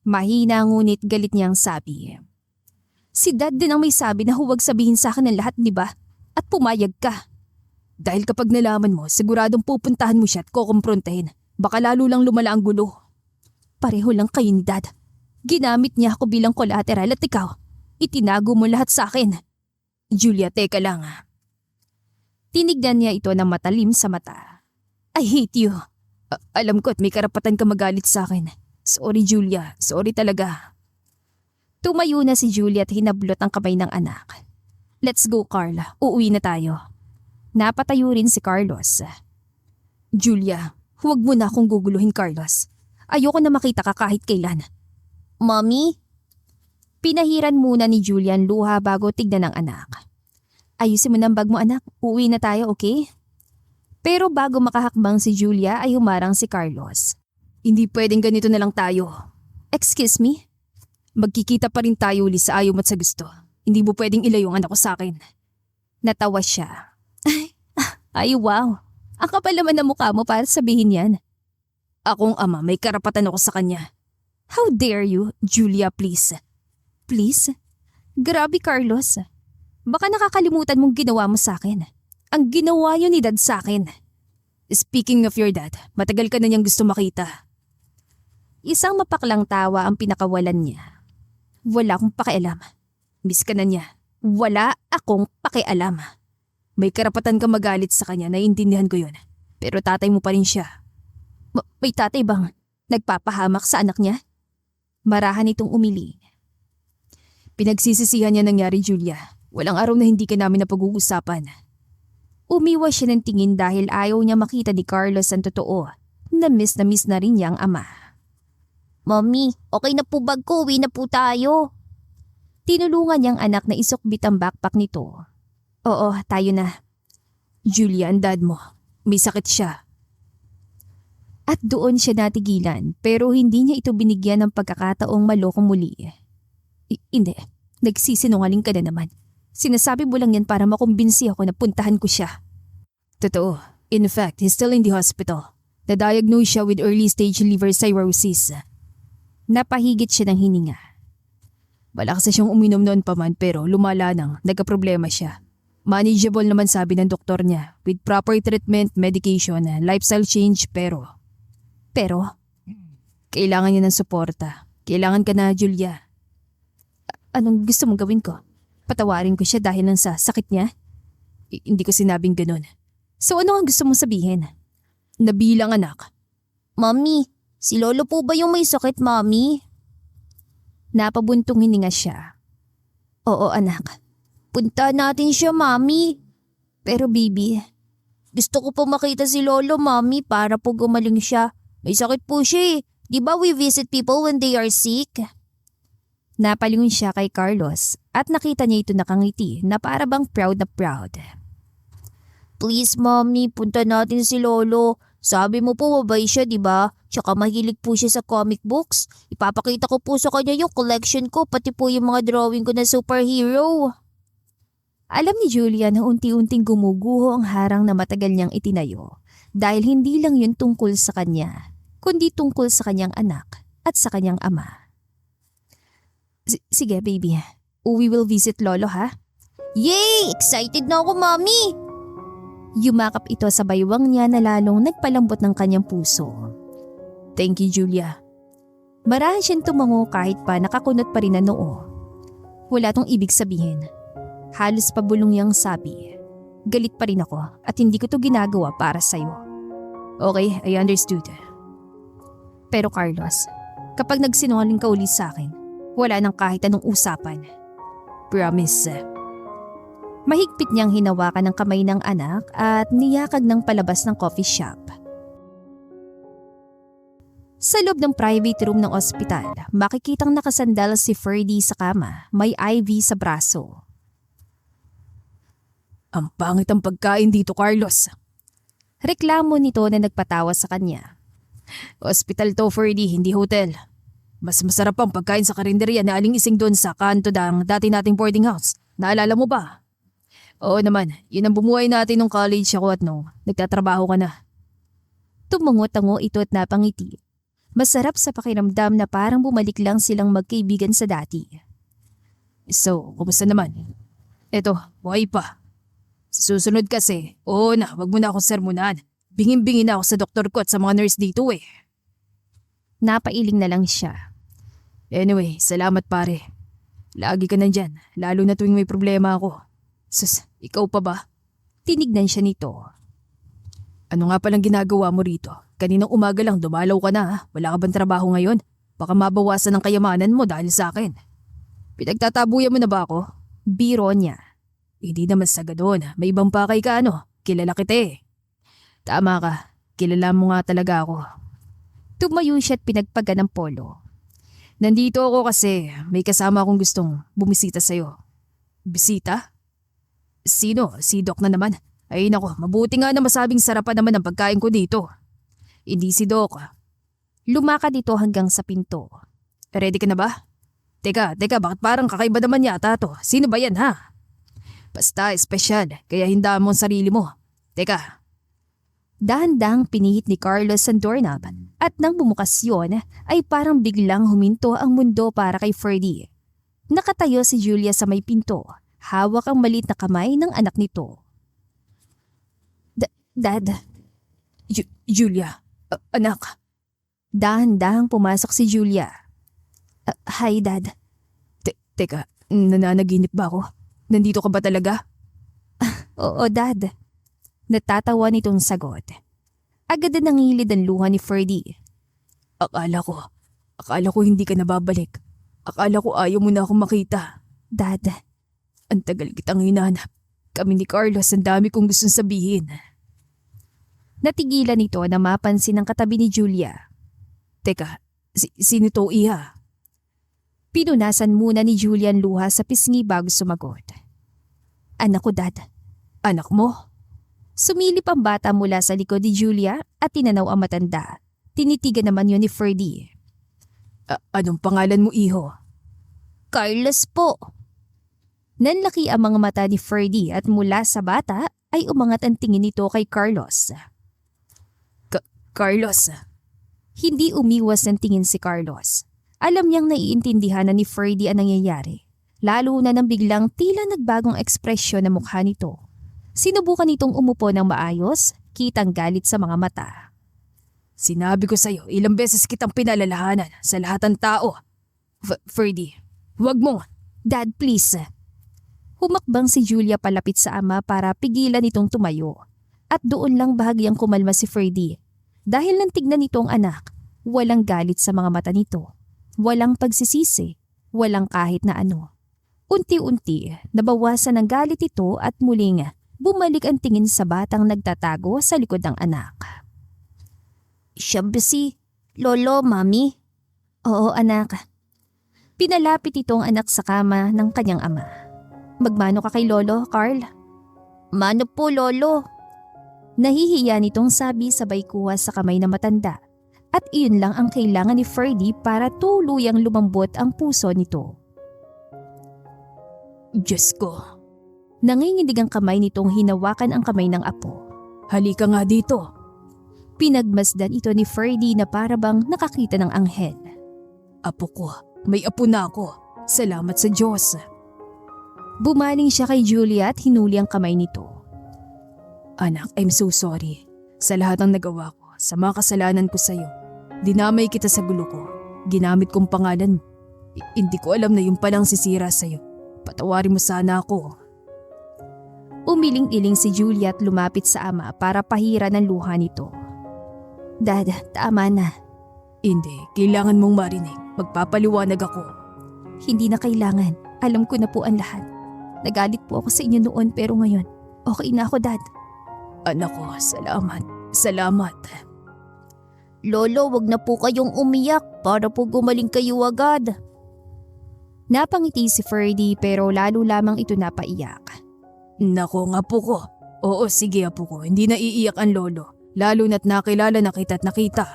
Mahina ngunit galit niyang sabi. Si Dad din ang may sabi na huwag sabihin sa akin ang lahat, di ba? At pumayag ka. Dahil kapag nalaman mo, siguradong pupuntahan mo siya at kukumprontahin. Baka lalo lang lumala ang gulo. Pareho lang kayo ni Dad. Ginamit niya ako bilang collateral at ikaw, itinago mo lahat sa akin. Julia, teka lang. Tinignan niya ito ng matalim sa mata. I hate you. Alam ko at may karapatan ka magalit sa akin. Sorry, Julia. Sorry talaga. Tumayo na si Julia at hinablot ang kamay ng anak. Let's go, Carla. Uuwi na tayo. Napatayo rin si Carlos. Julia, huwag mo na akong guguluhin, Carlos. Ayoko na makita ka kahit kailan. Mommy, Pinahiran muna ni Julian luha bago tignan ng anak. Ayusin mo ng bag mo anak, uuwi na tayo, okay? Pero bago makahakbang si Julia ay humarang si Carlos. Hindi pwedeng ganito na lang tayo. Excuse me? Magkikita pa rin tayo uli sa ayaw mo at sa gusto. Hindi mo pwedeng ilayo ang anak ko sa akin. Natawa siya. Ay wow, ang kapal naman ng mukha mo para sabihin yan. Akong ama, may karapatan ako sa kanya. How dare you, Julia, please. Please? Grabe Carlos. Baka nakakalimutan mong ginawa mo sa akin. Ang ginawa niyo ni Dad sa akin. Speaking of your dad, matagal ka na niyang gusto makita. Isang mapaklang tawa ang pinakawalan niya. Wala akong pakialam. Miss ka na niya. Wala akong pakialam. May karapatan ka magalit sa kanya, naiintindihan ko yun. Pero tatay mo pa rin siya. May tatay bang nagpapahamak sa anak niya? Marahan itong umili. Pinagsisisihan niya nangyari, Julia. Walang araw na hindi ka namin napag-uusapan. Umiwas siya ng tingin dahil ayaw niya makita ni Carlos ang totoo. Na miss na rin niyang ama. Mommy, okay na po bag ko, uwi na po tayo. Tinulungan niyang anak na isukbit ang backpack nito. Oo, tayo na. Julia, ang dad mo. May sakit siya. At doon siya natigilan pero hindi niya ito binigyan ng pagkakataong maloko muli. Hindi, nagsisinungaling ka na naman. Sinasabi mo lang yan para makumbinsi ako na puntahan ko siya. Totoo. In fact, he's still in the hospital. Na-diagnose siya with early stage liver cirrhosis. Napahigit siya ng hininga. Malakas na siyang uminom noon pa man pero lumala nang nagka-problema siya. Manageable naman sabi ng doktor niya with proper treatment, medication, lifestyle change pero kailangan niya ng suporta. Kailangan ka na, Julia. Anong gusto mong gawin ko? Patawarin ko siya dahil lang sa sakit niya? Hindi ko sinabing ganun. So ano ang gusto mong sabihin? Nabilang anak. Mommy, si Lolo po ba yung may sakit, Mommy? Napabuntong hininga siya. Oo anak. Punta natin siya, Mommy. Pero baby, gusto ko po makita si Lolo, Mommy, para po gumaling siya. May sakit po siya eh. Di ba we visit people when they are sick? Napalingon siya kay Carlos at nakita niya ito nakangiti na para bang proud na proud. Please, Mommy, punta natin si Lolo. Sabi mo po mabay siya, di ba? Tsaka mahilig po siya sa comic books. Ipapakita ko po sa kanya yung collection ko, pati po yung mga drawing ko na superhero. Alam ni Julia na unti-unting gumuguho ang harang na matagal niyang itinayo dahil hindi lang yun tungkol sa kanya, kundi tungkol sa kanyang anak at sa kanyang ama. Sige baby, we will visit Lolo ha? Yay! Excited na ako, Mommy! Yumakap ito sa baywang niya na lalong nagpalambot ng kanyang puso. Thank you, Julia. Marahan siyang tumango kahit pa nakakunot pa rin ang noo. Wala tong ibig sabihin. Halos pabulong niyang sabi. Galit pa rin ako at hindi ko to ginagawa para sa'yo. Okay, I understood. Pero Carlos, kapag nagsinungaling ka uli sa akin, wala nang kahit anong usapan. Promise. Mahigpit niyang hinawakan ng kamay ng anak at niyakag ng palabas ng coffee shop. Sa loob ng private room ng ospital, makikitang nakasandal si Ferdy sa kama, may IV sa braso. Ang pangit ang pagkain dito, Carlos. Reklamo nito na nagpatawa sa kanya. Hospital to, Ferdy, hindi hotel. Mas masarap ang pagkain sa karinderya na aling ising doon sa kanto ng dati nating boarding house. Naalala mo ba? Oo naman, yun ang bumuhay natin nung college ako at nung nagtatrabaho ka na. Tumungo-tango ito at napangiti. Masarap sa pakiramdam na parang bumalik lang silang magkaibigan sa dati. So, kumusta naman? Eto, buhay pa. Sa susunod kasi, oo na, wag mo na akong sermonan. Bingin-bingin na ako sa doktor ko at sa mga nurse dito eh. Napailing na lang siya. Anyway, salamat pare. Lagi ka nandyan, lalo na tuwing may problema ako. Sus, ikaw pa ba? Tinignan siya nito. Ano nga palang ginagawa mo rito? Kaninang umaga lang dumalaw ka na ha? Wala ka bang trabaho ngayon? Baka mabawasan ang kayamanan mo dahil sa akin. Pinagtatabuyan mo na ba ako? Biro niya. Hindi naman sa gadon. May ibang pakay ka ano? Kilala kita eh. Tama ka. Kilala mo nga talaga ako. Tumayo siya at pinagpaga ng polo. Nandito ako kasi may kasama akong gustong bumisita sa'yo. Bisita? Sino? Si Doc na naman. Ay nako, mabuti nga na masabing sarapan naman ang pagkain ko dito. Hindi si Doc. Lumakad ito hanggang sa pinto. Ready ka na ba? Teka, bakit parang kakaiba naman yata to? Sino ba yan ha? Basta espesyal, kaya hinda mo ang sarili mo. Teka, Dahan-dahang pinihit ni Carlos ang doorknob at nang bumukas yun ay parang biglang huminto ang mundo para kay Ferdy. Nakatayo si Julia sa may pinto, hawak ang maliit na kamay ng anak nito. Dad, Julia, anak. dahan-dahang pumasok si Julia. Hi Dad. Teka, nananaginip ba ako? Nandito ka ba talaga? Oo Dad. Natatawa nitong sagot. Agad na nangilid ang luha ni Ferdy. Akala ko hindi ka nababalik. Akala ko ayaw mo na akong makita. Dad, Ang tagal kitang hinanap. Kami ni Carlos ang dami kong gustong sabihin. natigilan ito na mapansin ang katabi ni Julia. Teka, sino to iha? Pinunasan muna ni Julia ang luha sa pisngi bago sumagot. Anak ko Dad. Anak mo? Sumilip ang bata mula sa likod ni Julia at tinanaw ang matanda. Tinitigan naman yun ni Ferdy. Anong pangalan mo iho? Carlos po. Nanlaki ang mga mata ni Ferdy at mula sa bata ay umangat ang tingin nito kay Carlos. Carlos? Hindi umiwas ng tingin si Carlos. Alam niyang naiintindihan na ni Ferdy ang nangyayari. Lalo na nang biglang tila nagbagong ekspresyon ng mukha nito. Sinubukan nitong umupo ng maayos, kitang galit sa mga mata. Sinabi ko sa'yo, ilang beses kitang pinalalahanan sa lahat ng tao. Ferdy, huwag mo. Dad, please. Humakbang si Julia palapit sa ama para pigilan itong tumayo. At doon lang bahagyang kumalma si Ferdy. Dahil nang tignan nito ang anak, walang galit sa mga mata nito. Walang pagsisisi, walang kahit na ano. Unti-unti, nabawasan ang galit ito at muling bumalik ang tingin sa batang nagtatago sa likod ng anak. Siya ba si Lolo, Mami? Oo, anak. Pinalapit itong anak sa kama ng kanyang ama. Magmano ka kay Lolo, Carl? Mano po, Lolo. Nahihiya nitong sabi sabay kuha sa kamay na matanda. At iyon lang ang kailangan ni Ferdy para tuluyang lumambot ang puso nito. Diyos ko. Nanginginig ang kamay nitong hinawakan ang kamay ng apo. Halika nga dito. Pinagmasdan ito ni Ferdy na parabang nakakita ng anghel. Apo ko, may apo na ako. Salamat sa Diyos. Bumaling siya kay Julia at hinuli ang kamay nito. Anak, I'm so sorry. Sa lahat ng nagawa ko, sa mga kasalanan ko sa'yo. Dinamay kita sa gulo ko. Ginamit kong pangalan mo. Hindi ko alam na yung palang sisira sa'yo. Patawarin mo sana ako. Umiling-iling si Julia at lumapit sa ama para pahiran ang luha nito. Dad, tama na. Hindi, kailangan mong marinig. Magpapaliwanag ako. Hindi na kailangan. Alam ko na po ang lahat. Nagalit po ako sa inyo noon pero ngayon, okay na ako, Dad. Anak ko, salamat. Salamat. Lolo, wag na po kayong umiyak para po gumaling kayo agad. Napangiti si Ferdy pero lalo lamang ito napaiyak. Nako nga po ko. Oo, sige apo ko. Hindi na iiyak ang lolo. Lalo na't nakilala na kita't nakita.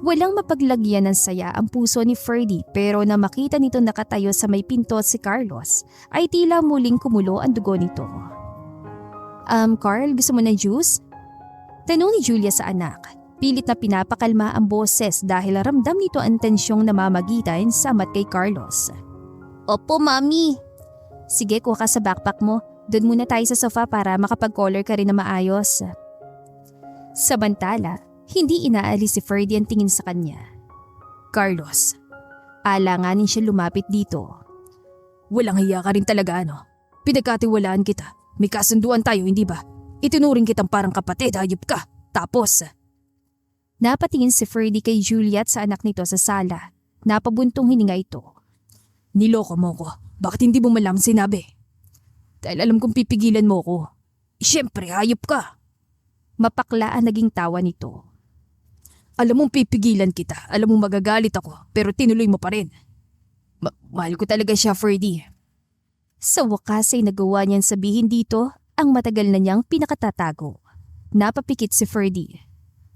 Walang mapaglagyan ng saya ang puso ni Ferdy pero na makita nito nakatayo sa may pinto si Carlos ay tila muling kumulo ang dugo nito. Carl, gusto mo ng juice? Tanong ni Julia sa anak. Pilit na pinapakalma ang boses dahil ramdam nito ang tensyong namamagitan sa mat kay Carlos. Opo, Mami. Sige, kuha ka sa backpack mo. Doon muna tayo sa sofa para makapag-color ka rin na maayos. Samantala, hindi inaalis si Ferdy ang tingin sa kanya. Carlos, alanganin siya lumapit dito. Walang hiya ka rin talaga ano? Pinagkatiwalaan kita. May kasunduan tayo, hindi ba? Itinuring kitang parang kapatid, hayop ka. Tapos, napatingin si Ferdy kay Juliet sa anak nito sa sala. Napabuntong hininga ito. Niloko mo ko. Bakit hindi mo malang sinabi? Dahil alam kong pipigilan mo ko. Siyempre, hayop ka. Mapakla ang naging tawa nito. Alam mong pipigilan kita, alam mong magagalit ako, pero tinuloy mo pa rin. Mahal ko talaga siya, Ferdy. Sa wakas ay nagawa niyang sabihin dito ang matagal na niyang pinakatatago. Napapikit si Ferdy.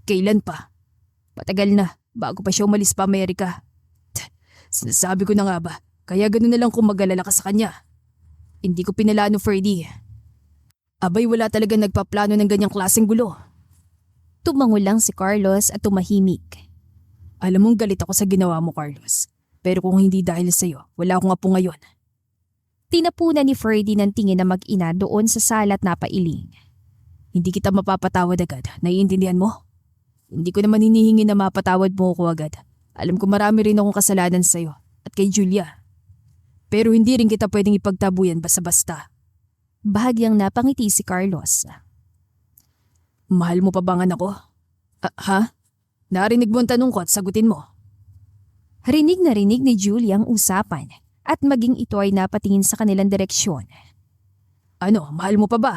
Kailan pa? Matagal na, bago pa siya umalis pa Amerika. Sinasabi ko na nga ba, kaya ganoon na lang kung mag-alala ka sa kanya. Hindi ko pinalano, Ferdy. Abay, wala talaga nagpaplano ng ganyang klaseng gulo. Tumango lang si Carlos at tumahimik. Alam mong galit ako sa ginawa mo, Carlos. Pero kung hindi dahil sa'yo, wala akong apo ngayon. Tinapunan ni Ferdy ng tingin na mag-ina doon sa salat na pailing. Hindi kita mapapatawad agad, naiintindihan mo? Hindi ko naman hinihingi na mapatawad mo ako agad. Alam ko marami rin akong kasalanan sa'yo at kay Julia. Pero hindi rin kita pwedeng ipagtabuyan basta-basta. Bahagyang napangiti si Carlos. Mahal mo pa ba ang anak ko? Ha? Narinig mo ang tanong ko at sagutin mo. Rinig na rinig ni Julia ang usapan at maging ito ay napatingin sa kanilang direksyon. Ano, mahal mo pa ba?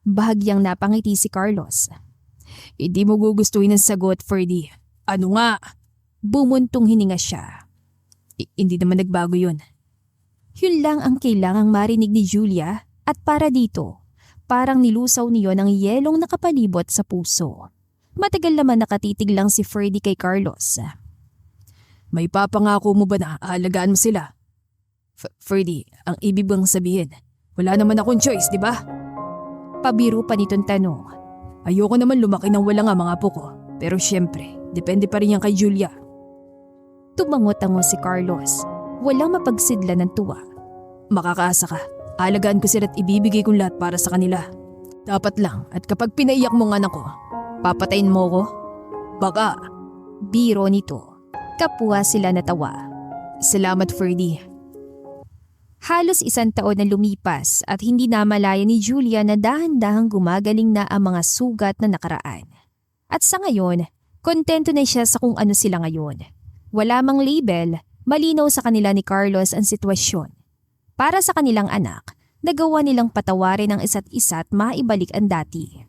Bahagyang napangiti si Carlos. Hindi mo gugustuhin ang sagot, Ferdy. Ano nga? Bumuntong hininga siya. Hindi naman nagbago yun. Yun lang ang kailangang marinig ni Julia at para dito, parang nilusaw niyo ng yelong nakapalibot sa puso. Matagal naman nakatitig lang si Ferdy kay Carlos. May papangako mo ba na aalagaan mo sila? Ferdy, ang ibig bang sabihin, wala naman akong choice, di ba? Pabiro pa nitong tanong. Ayoko naman lumaki ng wala nga mga apo ko. Pero syempre, depende pa rin yan kay Julia. Tumango-tango si Carlos. Walang mapagsidla ng tuwa. Makakaasa ka. Alagaan ko sila at ibibigay kong lahat para sa kanila. Dapat lang at kapag pinaiyak mo ang anak ko, papatayin mo ko? Baka. Biro nito. Kapwa sila natawa. Salamat, Ferdy. Halos 1 taon na lumipas at hindi namalaya ni Julia na dahan-dahang gumagaling na ang mga sugat na nakaraan. At sa ngayon, kontento na siya sa kung ano sila ngayon. Wala mang label, malinaw sa kanila ni Carlos ang sitwasyon. Para sa kanilang anak, nagawa nilang patawarin ang isa't isa at maibalik ang dati.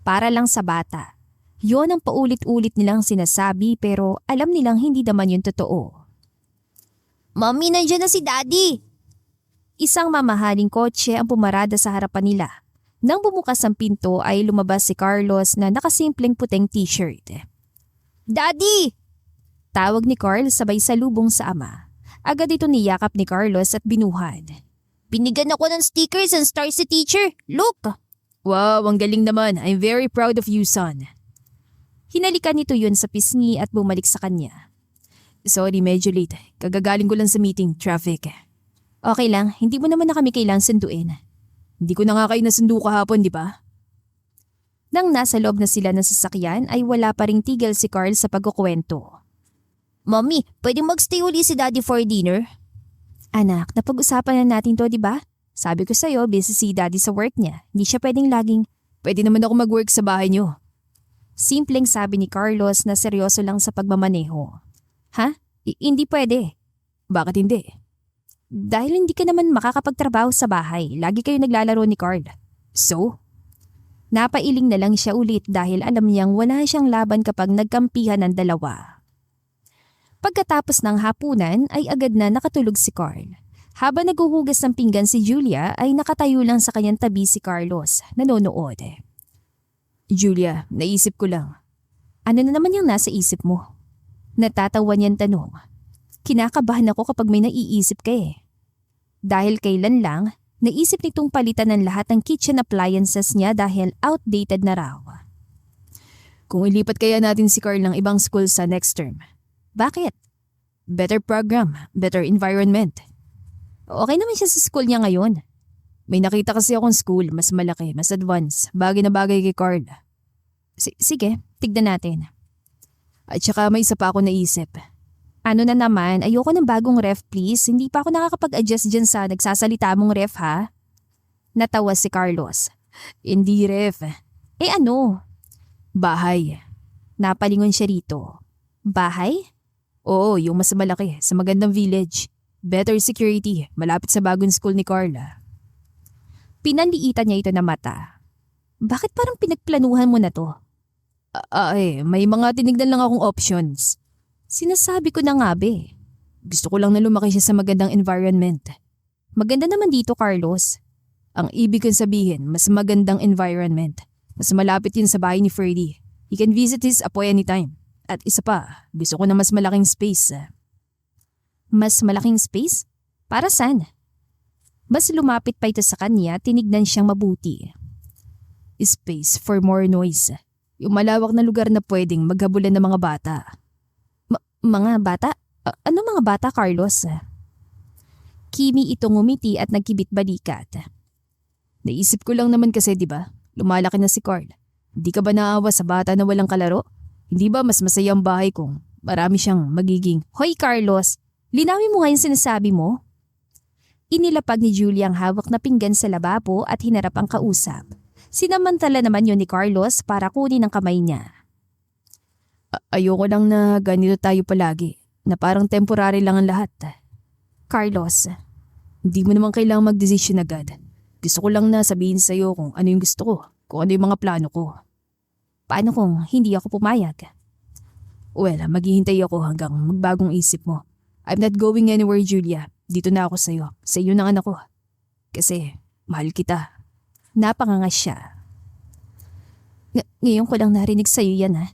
Para lang sa bata. Yon ang paulit-ulit nilang sinasabi pero alam nilang hindi naman yun totoo. Mommy, nandiyan na si Daddy! Isang mamahaling kotse ang pumarada sa harapan nila. Nang bumukas ang pinto ay lumabas si Carlos na nakasimpleng puting t-shirt. Daddy! Tawag ni Carl sabay salubong sa ama. Agad ito niyakap ni Carlos at binuhad. Binigyan ako ng stickers and stars si teacher. Look! Wow, ang galing naman. I'm very proud of you, son. Hinalikan nito yun sa pisngi at bumalik sa kanya. Sorry, medyo late. Kagagaling ko lang sa meeting, traffic. Okay lang, hindi mo naman na kami kailangang sunduin. Hindi ko na nga kayo nasundo kahapon, di ba? Nang nasa loob na sila ng sasakyan ay wala pa ring tigil si Carl sa pagkukwento. Mommy, pwede magstay uli si Daddy for dinner? Anak, napag-usapan na natin to, di ba? Sabi ko sa'yo, busy si Daddy sa work niya. Hindi siya pwedeng laging, Pwede naman ako mag-work sa bahay niyo. simpleng sabi ni Carlos na seryoso lang sa pagmamaneho. Ha? Hindi pwede. Bakit hindi? Dahil hindi ka naman makakapagtrabaho sa bahay. Lagi kayo naglalaro ni Carl. So? Napailing na lang siya ulit dahil alam niyang wala siyang laban kapag nagkampihan ng dalawa. Pagkatapos ng hapunan ay agad na nakatulog si Carl. Habang naghuhugas ng pinggan si Julia ay nakatayo lang sa kanyang tabi si Carlos, nanonood. Julia, naisip ko lang. Ano na naman yung nasa isip mo? Natatawa niyang tanong. Kinakabahan ako kapag may naiisip ka eh. Dahil kailan lang, naisip nitong palitan ng lahat ng kitchen appliances niya dahil outdated na raw. Kung ilipat kaya natin si Carl ng ibang school sa next term. Bakit? Better program, better environment. Okay naman siya sa school niya ngayon. May nakita kasi akong school, mas malaki, mas advanced, bagay na bagay kay Carl. Sige, tignan natin. At saka may isa pa ako naisip. Ano na naman, ayoko ng bagong ref please. Hindi pa ako nakakapag-adjust dyan sa nagsasalita mong ref ha. Natawa si Carlos. Hindi ref. Eh ano? Bahay. Napalingon siya rito. Bahay? Oo, yung mas malaki, sa magandang village. Better security, malapit sa bagong school ni Carla. Pinanliitan niya ito na mata. Bakit parang pinagplanuhan mo na to? May mga tinignan lang akong options. Sinasabi ko na nga be. Gusto ko lang na lumaki siya sa magandang environment. Maganda naman dito, Carlos. Ang ibig kong sabihin, mas magandang environment. Mas malapit yun sa bahay ni Freddy. He can visit his apoy anytime. At isa pa, gusto ko na mas malaking space. Mas malaking space? Para saan? Mas lumapit pa ito sa kanya, tinignan siyang mabuti. Space for more noise. Yung malawak na lugar na pwedeng maghabulan ng mga bata. Mga bata? Ano mga bata, Carlos? Kimi itong ngumiti at nagkibit balikat. Naisip ko lang naman kasi, di ba? Lumalaki na si Carl. Hindi ka ba naawa sa bata na walang kalaro? Hindi ba mas masaya ang bahay kung marami siyang magiging... Hoy Carlos, linawin mo nga yung sinasabi mo. Inilapag ni Julia ang hawak na pinggan sa lababo at hinarap ang kausap. Sinamantala naman yun ni Carlos para kunin ang kamay niya. Ayoko lang na ganito tayo palagi. Na parang temporary lang ang lahat. Carlos, hindi mo naman kailangang mag-desisyon agad. Gusto ko lang na sabihin sa'yo kung ano yung gusto ko. Kung ano yung mga plano ko. Paano kung hindi ako pumayag? Well, maghihintay ako hanggang magbagong isip mo. I'm not going anywhere, Julia. Dito na ako sa'yo. Sa iyo ng anak ko. Kasi, mahal kita. Napangangas siya. Ngayon ko lang narinig sa'yo yan ha.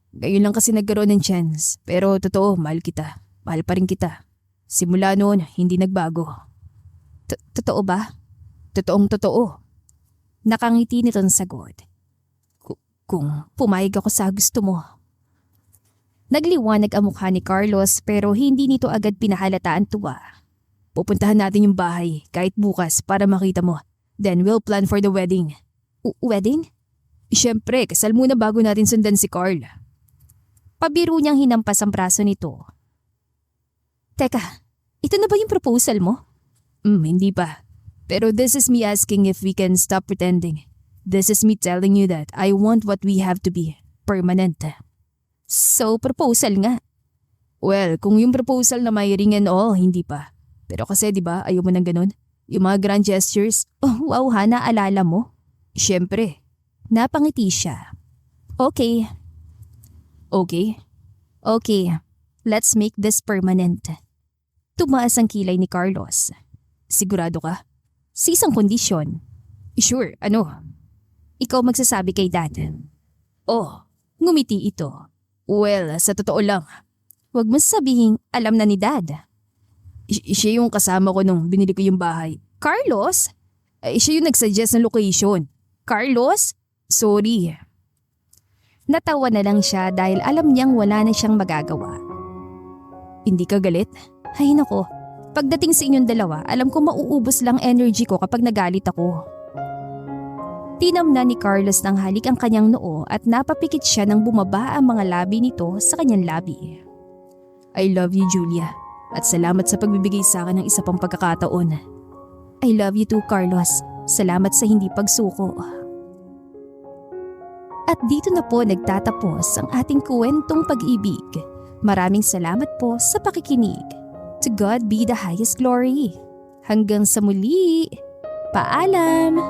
Ngayon lang kasi nagkaroon ng chance. Pero totoo, mahal kita. Mahal pa rin kita. Simula noon, hindi nagbago. Totoo ba? Totoong totoo. Nakangiti nitong sagot. Kung pumayag ako sa gusto mo. Nagliwanag ang mukha ni Carlos pero hindi nito agad pinahalata ang tuwa. Pupuntahan natin yung bahay kahit bukas para makita mo. Then we'll plan for the wedding. Wedding? Siyempre, kasal muna bago natin sundan si Carl. Pabiro niyang hinampas ang braso nito. Teka, ito na ba yung proposal mo? Hindi pa. Pero this is me asking if we can stop pretending. This is me telling you that I want what we have to be. Permanent. So, proposal nga. Well, kung yung proposal na may ring and all, hindi pa. Pero kasi di ba ayaw mo ng ganun? Yung mga grand gestures. Oh, wow ha, naalala mo? Siyempre. Napangiti siya. Okay. Okay? Okay. Let's make this permanent. Tumaas ang kilay ni Carlos. Sigurado ka? Sa isang kondisyon. Sure, ano? Ikaw magsasabi kay Dad. Oh, ngumiti ito. Well, sa totoo lang. Huwag mo sabihin alam na ni Dad. Siya yung kasama ko nung binili ko yung bahay. Carlos? Siya yung nagsuggest ng location. Carlos? Sorry. Natawa na lang siya dahil alam niyang wala na siyang magagawa. Hindi ka galit? Ay nako, pagdating sa inyong dalawa, alam ko mauubos lang energy ko kapag nagalit ako. Tinamnan ni Carlos ng halik ang kanyang noo at napapikit siya nang bumaba ang mga labi nito sa kanyang labi. I love you, Julia. At salamat sa pagbibigay sa akin ng isa pang pagkakataon. I love you too, Carlos. Salamat sa hindi pagsuko. At dito na po nagtatapos ang ating kwentong pag-ibig. Maraming salamat po sa pakikinig. To God be the highest glory. Hanggang sa muli. Paalam!